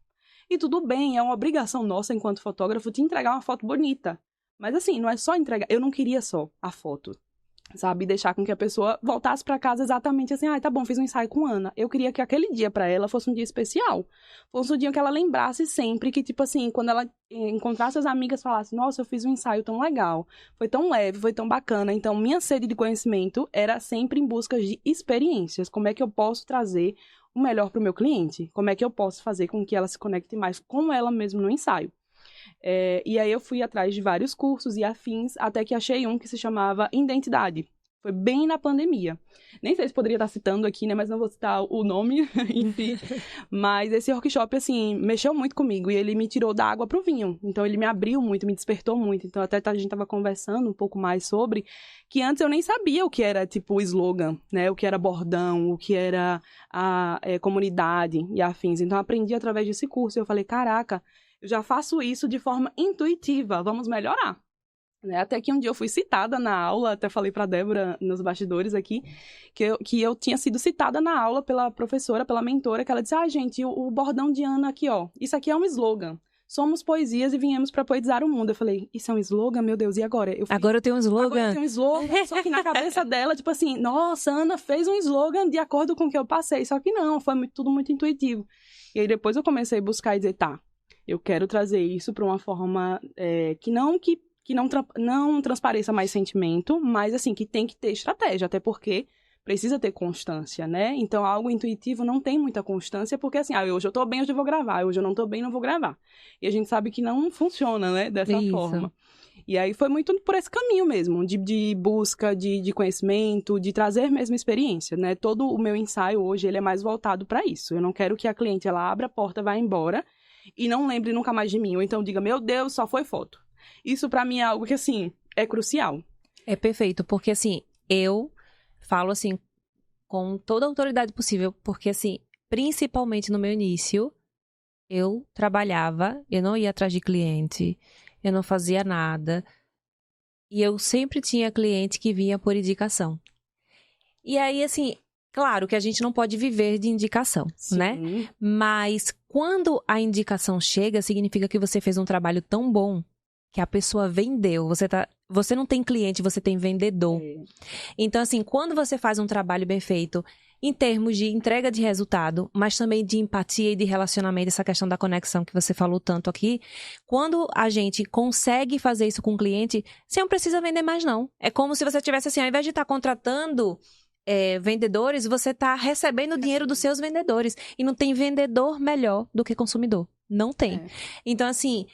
Speaker 1: E tudo bem, é uma obrigação nossa, enquanto fotógrafo, te entregar uma foto bonita. Mas assim, não é só entregar, eu não queria só a foto. Sabe, deixar com que a pessoa voltasse para casa exatamente assim, tá bom, fiz um ensaio com Ana. Eu queria que aquele dia para ela fosse um dia especial. Fosse um dia que ela lembrasse sempre que, tipo assim, quando ela encontrasse as amigas, falasse, nossa, eu fiz um ensaio tão legal, foi tão leve, foi tão bacana. Então, minha sede de conhecimento era sempre em busca de experiências. Como é que eu posso trazer o melhor para o meu cliente? Como é que eu posso fazer com que ela se conecte mais com ela mesmo no ensaio? E aí eu fui atrás de vários cursos e afins, até que achei um que se chamava Identidade. Foi bem na pandemia. Nem sei se poderia estar citando aqui, né? Mas não vou citar o nome, enfim. Mas esse workshop, assim, mexeu muito comigo. E ele me tirou da água pro vinho. Então, ele me abriu muito, me despertou muito. Então, até a gente tava conversando um pouco mais sobre... Que antes eu nem sabia o que era, tipo, o slogan, né? O que era bordão, o que era a comunidade e afins. Então, eu aprendi através desse curso. E eu falei, caraca... Eu já faço isso de forma intuitiva, vamos melhorar. Até que um dia eu fui citada na aula, até falei para a Débora nos bastidores aqui, que eu tinha sido citada na aula pela professora, pela mentora, que ela disse, gente, o bordão de Ana aqui, ó, isso aqui é um slogan. Somos poesias e viemos para poetizar o mundo. Eu falei, isso é um slogan? Meu Deus, e agora?
Speaker 2: Agora eu tenho um slogan.
Speaker 1: Agora eu tenho um slogan, só que na cabeça dela, tipo assim, nossa, Ana fez um slogan de acordo com o que eu passei. Só que não, foi tudo muito intuitivo. E aí depois eu comecei a buscar e dizer, eu quero trazer isso para uma forma que não transpareça mais sentimento, mas assim, que tem que ter estratégia, até porque precisa ter constância, né? Então, algo intuitivo não tem muita constância, porque assim, hoje eu tô bem, hoje eu vou gravar, hoje eu não tô bem, não vou gravar. E a gente sabe que não funciona, né, dessa forma. E aí foi muito por esse caminho mesmo, de busca, de conhecimento, de trazer mesmo experiência, né? Todo o meu ensaio hoje, ele é mais voltado para isso. Eu não quero que a cliente, ela abra a porta, vá embora e não lembre nunca mais de mim. Ou então diga, meu Deus, só foi foto. Isso pra mim é algo que, assim, é crucial.
Speaker 2: É perfeito, porque assim, eu falo assim, com toda a autoridade possível, porque assim, principalmente no meu início, eu trabalhava, eu não ia atrás de cliente, eu não fazia nada, e eu sempre tinha cliente que vinha por indicação. E aí, assim, claro que a gente não pode viver de indicação,
Speaker 1: Sim.
Speaker 2: né? Mas quando a indicação chega, significa que você fez um trabalho tão bom que a pessoa vendeu. Você não tem cliente, você tem vendedor. Então, assim, quando você faz um trabalho bem feito, em termos de entrega de resultado, mas também de empatia e de relacionamento, essa questão da conexão que você falou tanto aqui, quando a gente consegue fazer isso com o cliente, você não precisa vender mais, não. É como se você tivesse, assim, ao invés de estar contratando vendedores, você está recebendo o dinheiro dos seus vendedores. E não tem vendedor melhor do que consumidor. Não tem. Então, assim...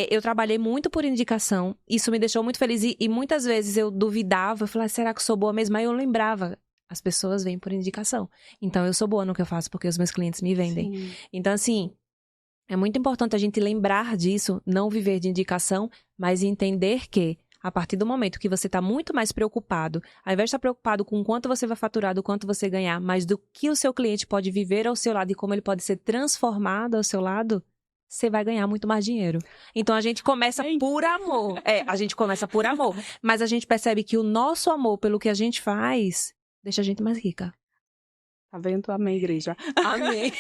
Speaker 2: eu trabalhei muito por indicação, isso me deixou muito feliz e muitas vezes eu duvidava, eu falava, será que eu sou boa mesmo? Aí eu lembrava, as pessoas vêm por indicação, então eu sou boa no que eu faço porque os meus clientes me vendem. Sim. Então assim, é muito importante a gente lembrar disso, não viver de indicação, mas entender que a partir do momento que você está muito mais preocupado, ao invés de estar preocupado com o quanto você vai faturar, do quanto você ganhar, mas do que o seu cliente pode viver ao seu lado e como ele pode ser transformado ao seu lado, você vai ganhar muito mais dinheiro. Então, a gente começa por amor. A gente começa por amor. Mas a gente percebe que o nosso amor pelo que a gente faz deixa a gente mais rica.
Speaker 1: Tá vendo? Amém, igreja.
Speaker 2: Amém.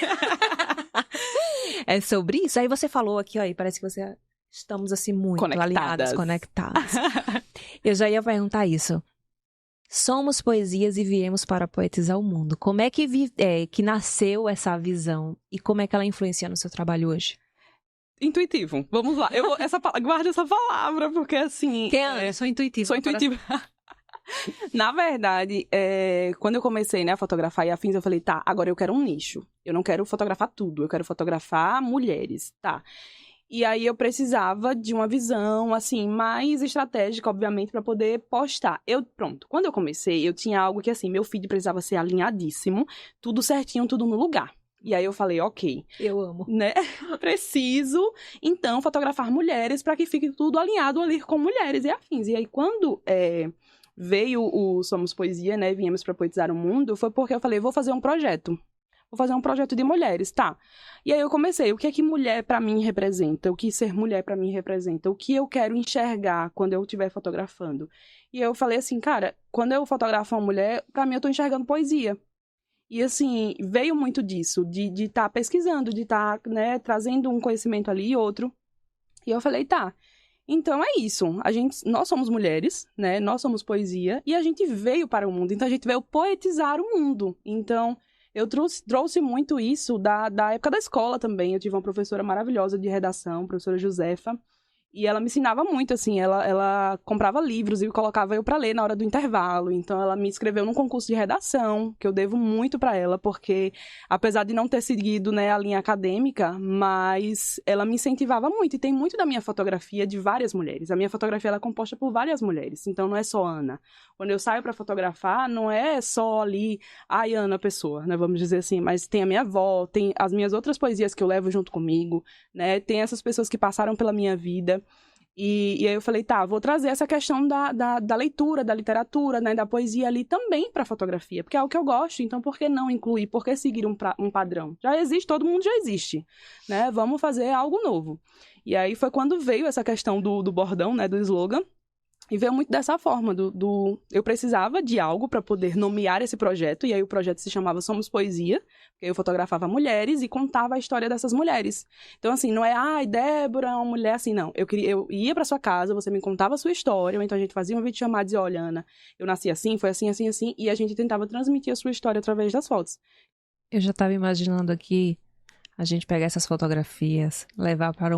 Speaker 2: É sobre isso. Aí você falou aqui, ó, e parece que você... Estamos, assim, muito alinhadas, conectadas. Eu já ia perguntar isso. Somos poesias e viemos para poetizar o mundo. Como é que nasceu essa visão? E como é que ela influencia no seu trabalho hoje?
Speaker 1: Intuitivo. Vamos lá. Guarde essa palavra, porque assim...
Speaker 2: Quem é? Sou intuitiva.
Speaker 1: Sou intuitiva. Na verdade, quando eu comecei, né, a fotografar e afins, eu falei, tá, agora eu quero um nicho. Eu não quero fotografar tudo, eu quero fotografar mulheres, tá? E aí eu precisava de uma visão, assim, mais estratégica, obviamente, para poder postar. Pronto, quando eu comecei, eu tinha algo que, assim, meu feed precisava ser alinhadíssimo, tudo certinho, tudo no lugar. E aí eu falei, ok.
Speaker 2: Eu amo.
Speaker 1: Né? Preciso, então, fotografar mulheres para que fique tudo alinhado ali com mulheres e afins. E aí, quando veio o Somos Poesia, né? Viemos para poetizar o mundo, foi porque eu falei, vou fazer um projeto. Vou fazer um projeto de mulheres, tá? E aí eu comecei, o que é que mulher para mim representa? O que ser mulher para mim representa? O que eu quero enxergar quando eu estiver fotografando? E eu falei assim, cara, quando eu fotografo uma mulher, para mim eu tô enxergando poesia. E, assim, veio muito disso, de estar pesquisando, de estar, né, trazendo um conhecimento ali e outro. E eu falei, tá, então é isso. Nós somos mulheres, né, nós somos poesia, e a gente veio para o mundo. Então, a gente veio poetizar o mundo. Então, eu trouxe muito isso da época da escola também. Eu tive uma professora maravilhosa de redação, professora Josefa. E ela me ensinava muito, assim, ela comprava livros e colocava eu para ler na hora do intervalo. Então, ela me inscreveu num concurso de redação, que eu devo muito para ela, porque, apesar de não ter seguido, né, a linha acadêmica, mas ela me incentivava muito. E tem muito da minha fotografia de várias mulheres. A minha fotografia ela é composta por várias mulheres, então não é só Ana. Quando eu saio para fotografar, não é só ali, Ana, a pessoa, né, vamos dizer assim, mas tem a minha avó, tem as minhas outras poesias que eu levo junto comigo, né, tem essas pessoas que passaram pela minha vida. E aí eu falei, tá, vou trazer essa questão da leitura, da literatura, né, da poesia ali também para fotografia, porque é o que eu gosto, então por que não incluir, por que seguir um padrão? Já existe, todo mundo já existe, né, vamos fazer algo novo. E aí foi quando veio essa questão do bordão, né, do slogan, e veio muito dessa forma, eu precisava de algo para poder nomear esse projeto, e aí o projeto se chamava Somos Poesia, porque eu fotografava mulheres e contava a história dessas mulheres. Então, assim, não é, Débora é uma mulher assim, não. Eu ia para sua casa, você me contava a sua história, ou então a gente fazia um vídeo chamado e dizia, olha, Ana, eu nasci assim, foi assim, assim, assim, e a gente tentava transmitir a sua história através das fotos.
Speaker 2: Eu já estava imaginando aqui a gente pegar essas fotografias, levar para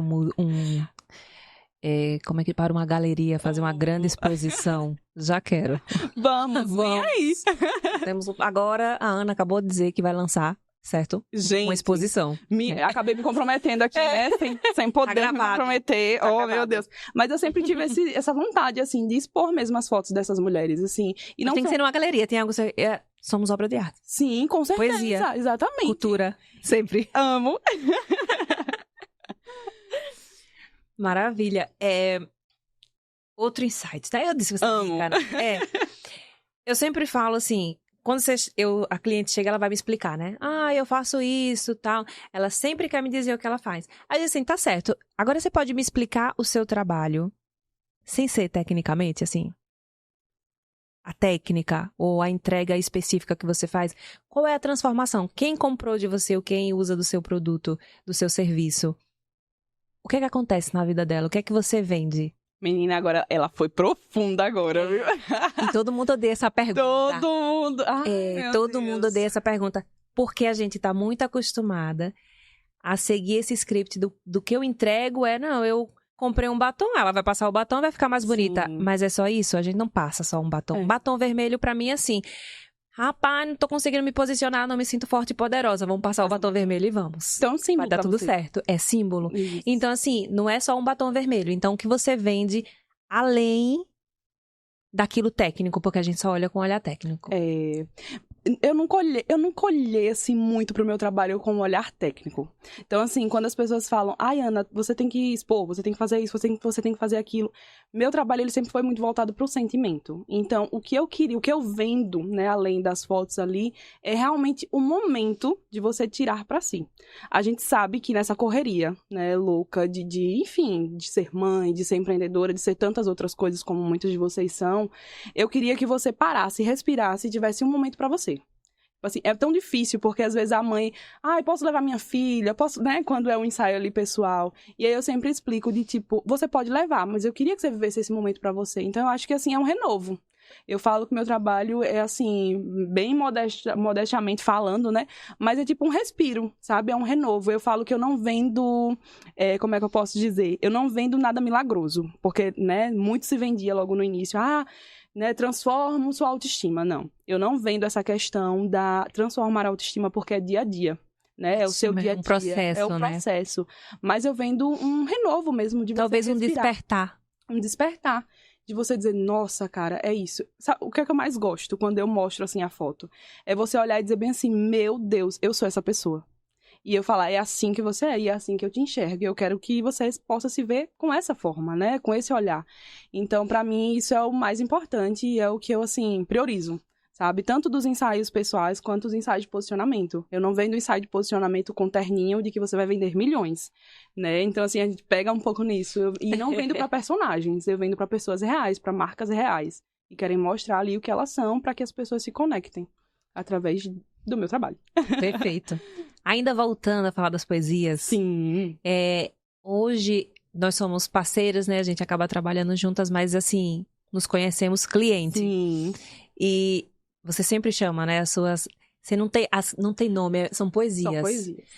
Speaker 2: para uma galeria, fazer uma grande exposição. Já quero.
Speaker 1: Vamos. Vem aí.
Speaker 2: Agora, a Ana acabou de dizer que vai lançar, certo?
Speaker 1: Gente,
Speaker 2: uma exposição.
Speaker 1: Acabei me comprometendo aqui, né? Sem poder me comprometer. Meu Deus. Mas eu sempre tive essa vontade, assim, de expor mesmo as fotos dessas mulheres, assim. E não
Speaker 2: tem que ser numa galeria, tem algo... Somos obra de arte.
Speaker 1: Sim, com certeza.
Speaker 2: Poesia.
Speaker 1: Exatamente.
Speaker 2: Cultura. Sempre.
Speaker 1: Amo.
Speaker 2: Maravilha. Outro insight, tá? Eu disse que você
Speaker 1: amo.
Speaker 2: Cara. Eu sempre falo assim, quando a cliente chega, ela vai me explicar, né? Eu faço isso, tal. Ela sempre quer me dizer o que ela faz. Aí assim, tá certo. Agora você pode me explicar o seu trabalho, sem ser tecnicamente, assim? A técnica ou a entrega específica que você faz? Qual é a transformação? Quem comprou de você ou quem usa do seu produto, do seu serviço? O que é que acontece na vida dela? O que é que você vende?
Speaker 1: Menina, agora, ela foi profunda agora, viu?
Speaker 2: E todo mundo odeia essa pergunta.
Speaker 1: Todo mundo. Ai,
Speaker 2: todo mundo odeia essa pergunta. Porque a gente tá muito acostumada a seguir esse script do que eu entrego não, eu comprei um batom, ela vai passar o batom, vai ficar mais bonita.
Speaker 1: Sim.
Speaker 2: Mas é só isso? A gente não passa só um batom. Um batom vermelho pra mim é assim, rapaz, não tô conseguindo me posicionar, não me sinto forte e poderosa. Vamos passar o batom vermelho e vamos.
Speaker 1: Então, símbolo.
Speaker 2: Vai dar tudo certo. É símbolo.
Speaker 1: Isso.
Speaker 2: Então, assim, não é só um batom vermelho. Então, o que você vende além daquilo técnico, porque a gente só olha com olhar técnico.
Speaker 1: Eu não colhei, assim, muito pro meu trabalho com um olhar técnico. Então, assim, quando as pessoas falam, Ana, você tem que expor, você tem que fazer isso, você tem que fazer aquilo. Meu trabalho, ele sempre foi muito voltado pro sentimento. Então, o que eu queria, o que eu vendo, né, além das fotos ali, é realmente o momento de você tirar pra si. A gente sabe que nessa correria, né, louca, enfim, de ser mãe, de ser empreendedora, de ser tantas outras coisas como muitos de vocês são, eu queria que você parasse, respirasse e tivesse um momento pra você. Assim, é tão difícil, porque às vezes a mãe, posso levar minha filha, posso, né, quando é um ensaio ali pessoal. E aí eu sempre explico de tipo, você pode levar, mas eu queria que você vivesse esse momento pra você. Então eu acho que assim, é um renovo. Eu falo que meu trabalho é assim, bem modestamente falando, né, mas é tipo um respiro, sabe, é um renovo. Eu falo que eu não vendo, como é que eu posso dizer? Eu não vendo nada milagroso, porque, né, muito se vendia logo no início, né, transformo sua autoestima. Não, eu não vendo essa questão da transformar a autoestima porque é dia a dia, né, é o seu dia a dia.
Speaker 2: Um processo,
Speaker 1: é o processo. Mas eu vendo um renovo mesmo de
Speaker 2: talvez
Speaker 1: você respirar.
Speaker 2: Um
Speaker 1: despertar. De você dizer, nossa, cara, é isso. Sabe, o que é que eu mais gosto quando eu mostro, assim, a foto? É você olhar e dizer bem assim, meu Deus, eu sou essa pessoa. E eu falar, é assim que você é, e é assim que eu te enxergo. E eu quero que você possa se ver com essa forma, né? Com esse olhar. Então, pra mim, isso é o mais importante e é o que eu, assim, priorizo, sabe? Tanto dos ensaios pessoais quanto dos ensaios de posicionamento. Eu não vendo ensaio de posicionamento com terninho de que você vai vender milhões, né? Então, assim, a gente pega um pouco nisso. E não vendo pra personagens, eu vendo pra pessoas reais, pra marcas reais. E querem mostrar ali o que elas são pra que as pessoas se conectem através do meu trabalho.
Speaker 2: Perfeito. Ainda voltando a falar das poesias.
Speaker 1: Sim.
Speaker 2: Hoje, nós somos parceiras, né? A gente acaba trabalhando juntas, mas, assim, nos conhecemos cliente.
Speaker 1: Sim.
Speaker 2: E você sempre chama, né? As suas... Você não tem nome, são poesias.
Speaker 1: São poesias.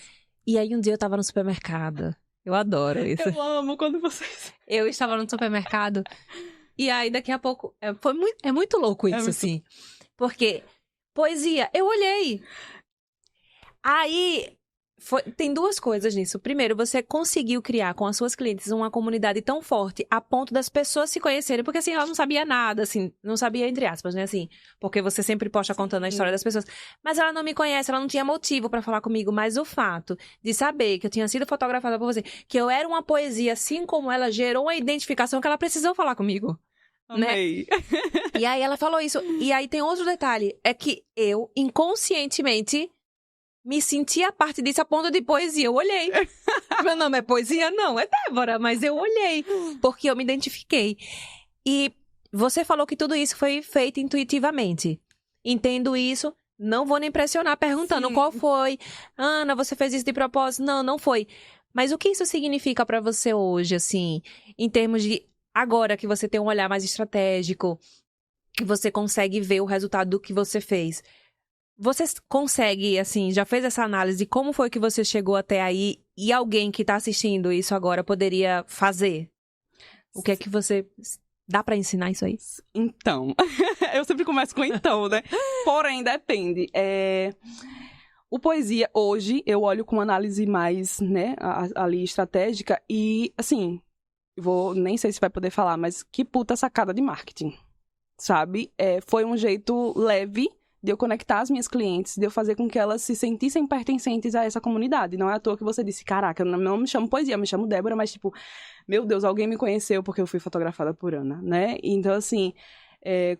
Speaker 2: E aí, um dia eu tava no supermercado. Eu adoro isso.
Speaker 1: Eu amo quando vocês...
Speaker 2: Eu estava no supermercado. E aí, daqui a pouco... É muito louco isso, assim. Porque... Poesia, eu olhei. Aí, tem duas coisas nisso. Primeiro, você conseguiu criar com as suas clientes uma comunidade tão forte a ponto das pessoas se conhecerem. Porque, assim, ela não sabia nada, assim, não sabia entre aspas, né, assim. Porque você sempre posta contando a história das pessoas. Mas ela não me conhece, ela não tinha motivo pra falar comigo. Mas o fato de saber que eu tinha sido fotografada por você, que eu era uma poesia, assim como ela, gerou uma identificação que ela precisou falar comigo.
Speaker 1: Amei.
Speaker 2: Né? E aí ela falou isso. E aí tem outro detalhe. É que eu, inconscientemente, me senti a parte disso a ponto de poesia. Eu olhei. Meu nome é poesia? Não, é Débora. Mas eu olhei. Porque eu me identifiquei. E você falou que tudo isso foi feito intuitivamente. Entendo isso. Não vou nem pressionar perguntando qual foi. Ana, você fez isso de propósito? Não, não foi. Mas o que isso significa pra você hoje, assim, em termos de... Agora que você tem um olhar mais estratégico, que você consegue ver o resultado do que você fez. Você consegue, assim, já fez essa análise de como foi que você chegou até aí e alguém que tá assistindo isso agora poderia fazer? O que é que você... Dá pra ensinar isso aí?
Speaker 1: Então, eu sempre começo com então, né? Porém, depende. O poesia, hoje, eu olho com uma análise mais, né, ali estratégica e, assim... nem sei se vai poder falar, mas que puta sacada de marketing, sabe? Foi um jeito leve de eu conectar as minhas clientes, de eu fazer com que elas se sentissem pertencentes a essa comunidade. Não é à toa que você disse, caraca, eu não me chamo poesia, eu me chamo Débora, mas tipo, meu Deus, alguém me conheceu porque eu fui fotografada por Ana, né? Então, assim,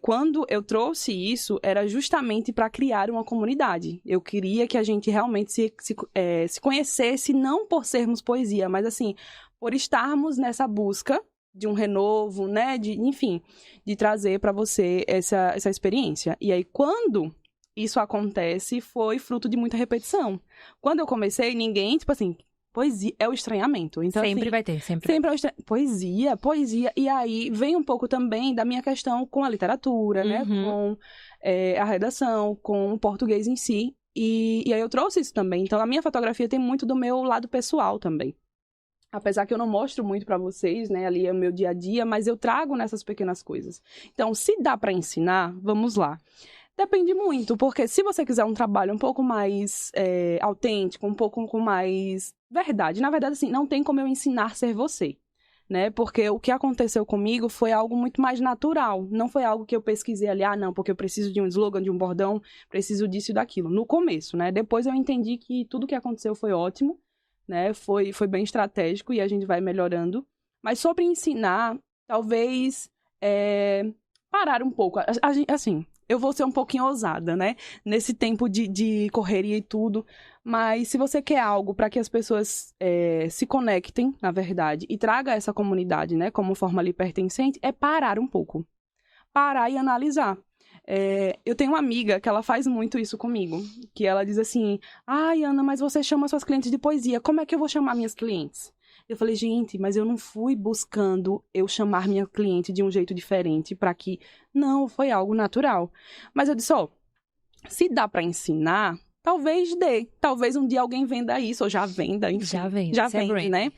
Speaker 1: quando eu trouxe isso, era justamente para criar uma comunidade. Eu queria que a gente realmente se conhecesse, não por sermos poesia, mas assim... por estarmos nessa busca de um renovo, né, enfim, de trazer para você essa experiência. E aí, quando isso acontece, foi fruto de muita repetição. Quando eu comecei, ninguém, tipo assim, Poesia é o estranhamento. Então,
Speaker 2: Sempre
Speaker 1: assim,
Speaker 2: vai ter, sempre.
Speaker 1: Sempre é o poesia. E aí vem um pouco também da minha questão com a literatura, né? Com a redação, com o português em si. E aí eu trouxe isso também. Então, a minha fotografia tem muito do meu lado pessoal também. Apesar que eu não mostro muito pra vocês, né? Ali é o meu dia a dia, mas eu trago nessas pequenas coisas. Então, se dá pra ensinar, vamos lá. Depende muito, porque se você quiser um trabalho um pouco mais autêntico, um pouco com mais verdade, na verdade, assim, não tem como eu ensinar a ser você, né? Porque o que aconteceu comigo foi algo muito mais natural, não foi algo que eu pesquisei ali, não, porque eu preciso de um slogan, de um bordão, preciso disso e daquilo, no começo, né? Depois eu entendi que tudo que aconteceu foi ótimo, né? Foi bem estratégico e a gente vai melhorando. Mas sobre ensinar, talvez parar um pouco. Assim, eu vou ser um pouquinho ousada, né? Nesse tempo de correria e tudo. Mas se você quer algo para que as pessoas se conectem, na verdade, e traga essa comunidade, né? Como forma ali pertencente, é parar um pouco. Parar e analisar. Eu tenho uma amiga que ela faz muito isso comigo, que ela diz assim, ai, Ana, mas você chama suas clientes de poesia, como é que eu vou chamar minhas clientes? Eu falei, gente, mas eu não fui buscando eu chamar minha cliente de um jeito diferente para que... Não, foi algo natural. Mas eu disse, se dá para ensinar, talvez dê. Talvez um dia alguém venda isso, ou já venda, enfim.
Speaker 2: Já vende.
Speaker 1: Já vende, né?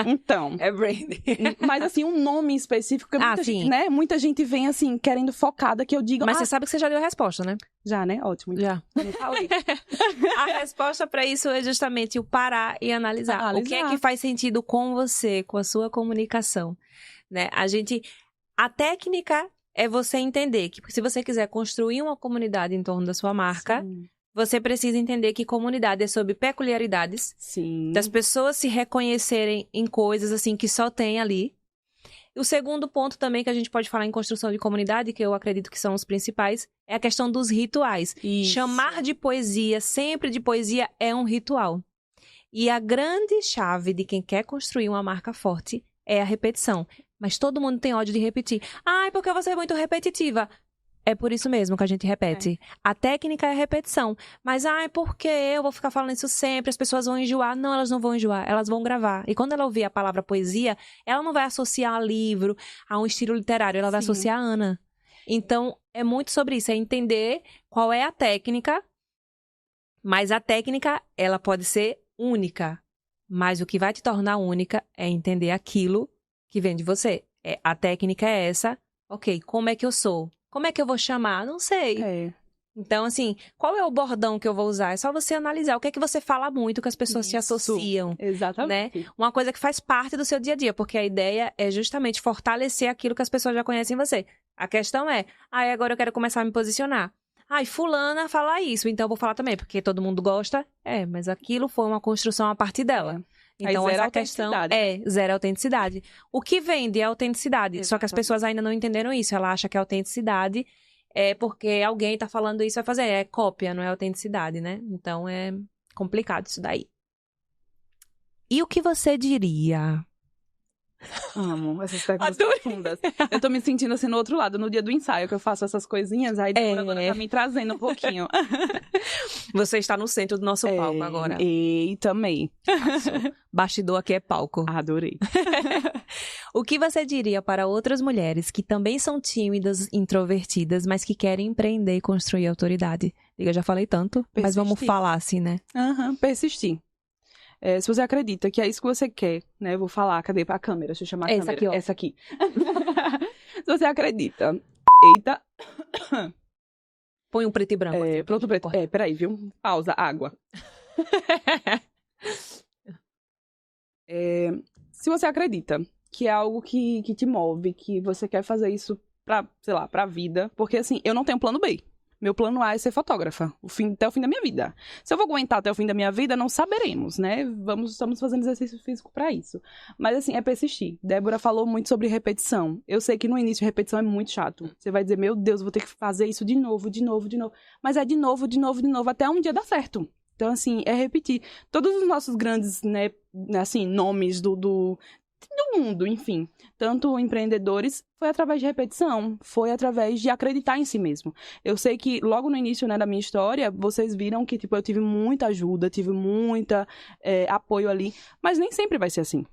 Speaker 1: Então.
Speaker 2: É brand.
Speaker 1: Mas, assim, um nome específico, porque muita gente, né? Muita gente vem, assim, querendo focada, que eu digo...
Speaker 2: Mas você sabe que você já deu a resposta, né?
Speaker 1: Já, né? Ótimo.
Speaker 2: Já.
Speaker 1: Eu falei.
Speaker 2: A resposta para isso é justamente o parar e analisar. O que é que faz sentido com você, com a sua comunicação, né? A técnica é você entender que se você quiser construir uma comunidade em torno da sua marca, sim, você precisa entender que comunidade é sobre peculiaridades,
Speaker 1: sim,
Speaker 2: das pessoas se reconhecerem em coisas assim que só tem ali. E o segundo ponto também que a gente pode falar em construção de comunidade, que eu acredito que são os principais, é a questão dos rituais. Isso. Chamar de poesia, sempre de poesia, é um ritual. E a grande chave de quem quer construir uma marca forte é a repetição. Mas todo mundo tem ódio de repetir. Ai, porque você é muito repetitiva. É por isso mesmo que a gente repete. A técnica é a repetição. Mas, por que eu vou ficar falando isso sempre? As pessoas vão enjoar. Não, elas não vão enjoar. Elas vão gravar. E quando ela ouvir a palavra poesia, ela não vai associar a livro, a um estilo literário. Ela vai associar a Ana. Então, é muito sobre isso. É entender qual é a técnica. Mas a técnica, ela pode ser única. Mas o que vai te tornar única é entender aquilo que vem de você. A técnica é essa. Ok, como é que eu sou? Como é que eu vou chamar? Não sei. Então, assim, qual é o bordão que eu vou usar? É só você analisar o que é que você fala muito, que as pessoas te associam.
Speaker 1: Exatamente.
Speaker 2: Né? Uma coisa que faz parte do seu dia a dia, porque a ideia é justamente fortalecer aquilo que as pessoas já conhecem em você. A questão é, agora eu quero começar a me posicionar. Fulana fala isso, então eu vou falar também, porque todo mundo gosta. Mas aquilo foi uma construção a partir dela. Então, essa questão zero autenticidade. O que vende é autenticidade. Exatamente. Só que as pessoas ainda não entenderam isso. Ela acha que a autenticidade é porque alguém tá falando isso, vai fazer. É cópia, não é autenticidade, né? Então, é complicado isso daí. E o que você diria?
Speaker 1: Amo essas perguntas profundas. Eu tô me sentindo assim no outro lado, no dia do ensaio, que eu faço essas coisinhas, aí agora tá me trazendo um pouquinho.
Speaker 2: Você está no centro do nosso palco agora.
Speaker 1: Eita, amei.
Speaker 2: Bastidor aqui é palco.
Speaker 1: Adorei.
Speaker 2: O que você diria para outras mulheres que também são tímidas, introvertidas, mas que querem empreender e construir autoridade? Eu já falei tanto, persistir. Mas vamos falar assim, né?
Speaker 1: Persistir. Se você acredita que é isso que você quer, né? Eu vou falar, cadê pra câmera? Deixa eu chamar a câmera.
Speaker 2: Aqui, ó.
Speaker 1: Essa aqui. Se você acredita... Eita.
Speaker 2: Põe um preto e branco.
Speaker 1: Pronto, preto. Peraí, viu? Pausa, água. Se você acredita que é algo que te move, que você quer fazer isso pra, sei lá, pra vida... Porque, assim, eu não tenho plano B. Meu plano A é ser fotógrafa, até o fim da minha vida. Se eu vou aguentar até o fim da minha vida, não saberemos, né? Estamos fazendo exercício físico para isso. Mas, assim, é persistir. Débora falou muito sobre repetição. Eu sei que no início repetição é muito chato. Você vai dizer, meu Deus, vou ter que fazer isso de novo. Mas é de novo, até um dia dar certo. Então, assim, é repetir. Todos os nossos grandes, né, assim, nomes do mundo, enfim, tanto empreendedores, foi através de repetição, foi através de acreditar em si mesmo. Eu sei que logo no início, né, da minha história, vocês viram que, tipo, eu tive muita ajuda, tive muita apoio ali, mas nem sempre vai ser assim.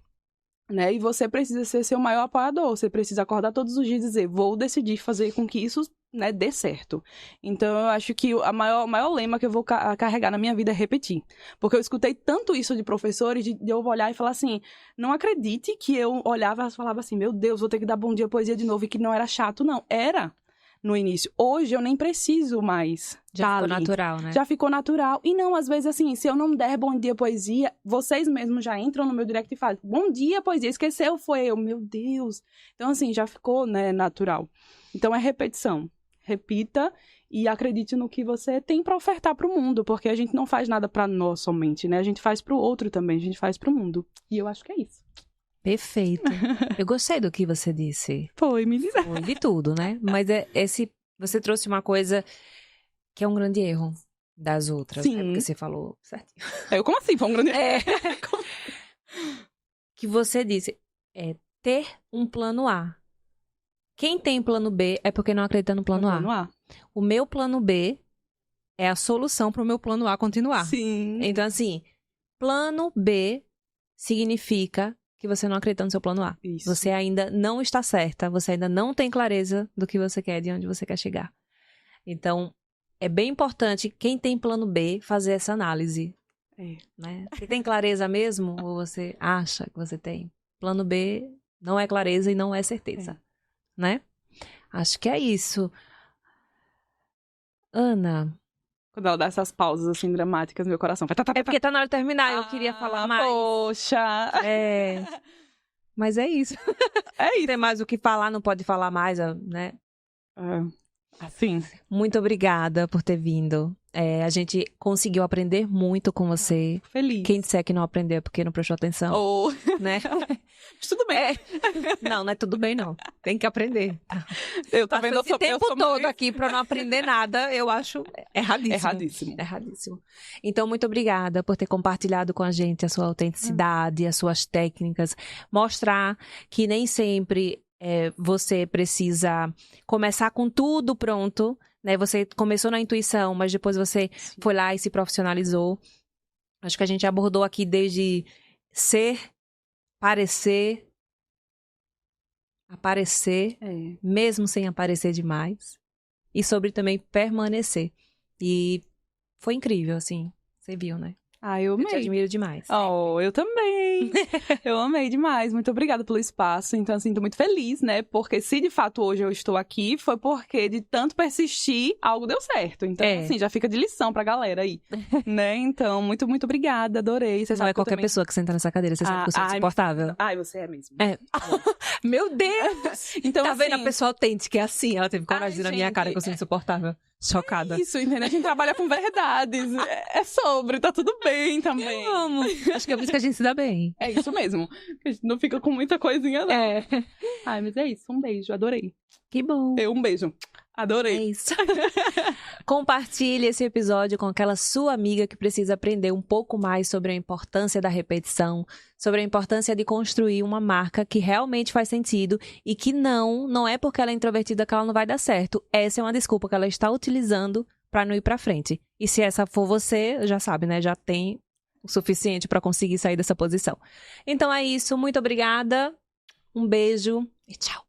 Speaker 1: Né? E você precisa ser seu maior apoiador, você precisa acordar todos os dias e dizer, vou decidir fazer com que isso, né, dê certo. Então, eu acho que o maior lema que eu vou carregar na minha vida é repetir. Porque eu escutei tanto isso de professores, de eu olhar e falar assim, não acredite que eu olhava e falava assim, meu Deus, vou ter que dar bom dia poesia de novo, e que não era chato. Não, era no início. Hoje eu nem preciso mais.
Speaker 2: Já ficou natural, né?
Speaker 1: Já ficou natural. E não, às vezes, assim, se eu não der bom dia poesia, vocês mesmos já entram no meu direct e falam, bom dia poesia, esqueceu, foi eu. Meu Deus. Então, assim, já ficou, né, natural. Então, é repetição. Repita e acredite no que você tem para ofertar para o mundo, porque a gente não faz nada para nós somente, né? A gente faz para o outro também, a gente faz para o mundo. E eu acho que é isso.
Speaker 2: Perfeito. Eu gostei do que você disse.
Speaker 1: Foi, me diz.
Speaker 2: Foi de tudo, né? Mas você trouxe uma coisa que é um grande erro das outras.
Speaker 1: Sim.
Speaker 2: Né? Porque você falou certinho.
Speaker 1: Como assim? Foi um grande erro.
Speaker 2: Que você disse, ter um plano A. Quem tem plano B é porque não acredita no plano A. O meu plano B é a solução para o meu plano A continuar.
Speaker 1: Sim.
Speaker 2: Então, assim, plano B significa que você não acredita no seu plano A.
Speaker 1: Isso.
Speaker 2: Você ainda não está certa, você ainda não tem clareza do que você quer, de onde você quer chegar. Então, é bem importante, quem tem plano B, fazer essa análise. Né? Você tem clareza mesmo ou você acha que você tem? Plano B não é clareza e não é certeza. Né? Acho que é isso. Ana...
Speaker 1: Quando ela dá essas pausas, assim, dramáticas, meu coração vai...
Speaker 2: É porque tá na hora de terminar, eu queria falar mais.
Speaker 1: Poxa!
Speaker 2: Mas é isso.
Speaker 1: É isso.
Speaker 2: Tem mais o que falar, não pode falar mais, né?
Speaker 1: Assim.
Speaker 2: Muito obrigada por ter vindo. A gente conseguiu aprender muito com você.
Speaker 1: Feliz.
Speaker 2: Quem disser que não aprendeu é porque não prestou atenção. Né?
Speaker 1: Mas tudo bem.
Speaker 2: Não é tudo bem, não. Tem que aprender.
Speaker 1: Eu tô vendo
Speaker 2: esse tempo todo aqui pra não aprender nada, eu acho erradíssimo. Erradíssimo. Então, muito obrigada por ter compartilhado com a gente a sua autenticidade, as suas técnicas. Mostrar que nem sempre você precisa começar com tudo pronto, né? Você começou na intuição, mas depois você foi lá e se profissionalizou. Acho que a gente abordou aqui desde ser, parecer, aparecer, mesmo sem aparecer demais, e sobre também permanecer. E foi incrível, assim, você viu, né?
Speaker 1: Eu amei.
Speaker 2: Eu te admiro demais.
Speaker 1: Eu também. Eu amei demais. Muito obrigada pelo espaço. Então, assim, tô muito feliz, né? Porque se de fato hoje eu estou aqui, foi porque de tanto persistir, algo deu certo. Então, assim, já fica de lição pra galera aí. Né? Então, muito, muito obrigada. Adorei. Você
Speaker 2: não é qualquer pessoa que senta nessa cadeira. Você sabe que eu sou insuportável.
Speaker 1: Você é mesmo.
Speaker 2: Meu Deus! Então, tá vendo a pessoa autêntica? É assim. Ela teve coragem na minha cara que eu sou insuportável. Chocada.
Speaker 1: Isso, entendeu? A gente trabalha com verdades. É sobre, tá tudo bem também.
Speaker 2: Eu amo. Acho que é por isso que a gente se dá bem.
Speaker 1: É isso mesmo. A gente não fica com muita coisinha, não. Mas é isso. Um beijo. Adorei.
Speaker 2: Que bom.
Speaker 1: Um beijo. Adorei.
Speaker 2: É isso. Compartilhe esse episódio com aquela sua amiga que precisa aprender um pouco mais sobre a importância da repetição, sobre a importância de construir uma marca que realmente faz sentido e que não é porque ela é introvertida que ela não vai dar certo. Essa é uma desculpa que ela está utilizando para não ir para frente. E se essa for você, já sabe, né? Já tem o suficiente para conseguir sair dessa posição. Então é isso. Muito obrigada. Um beijo e tchau.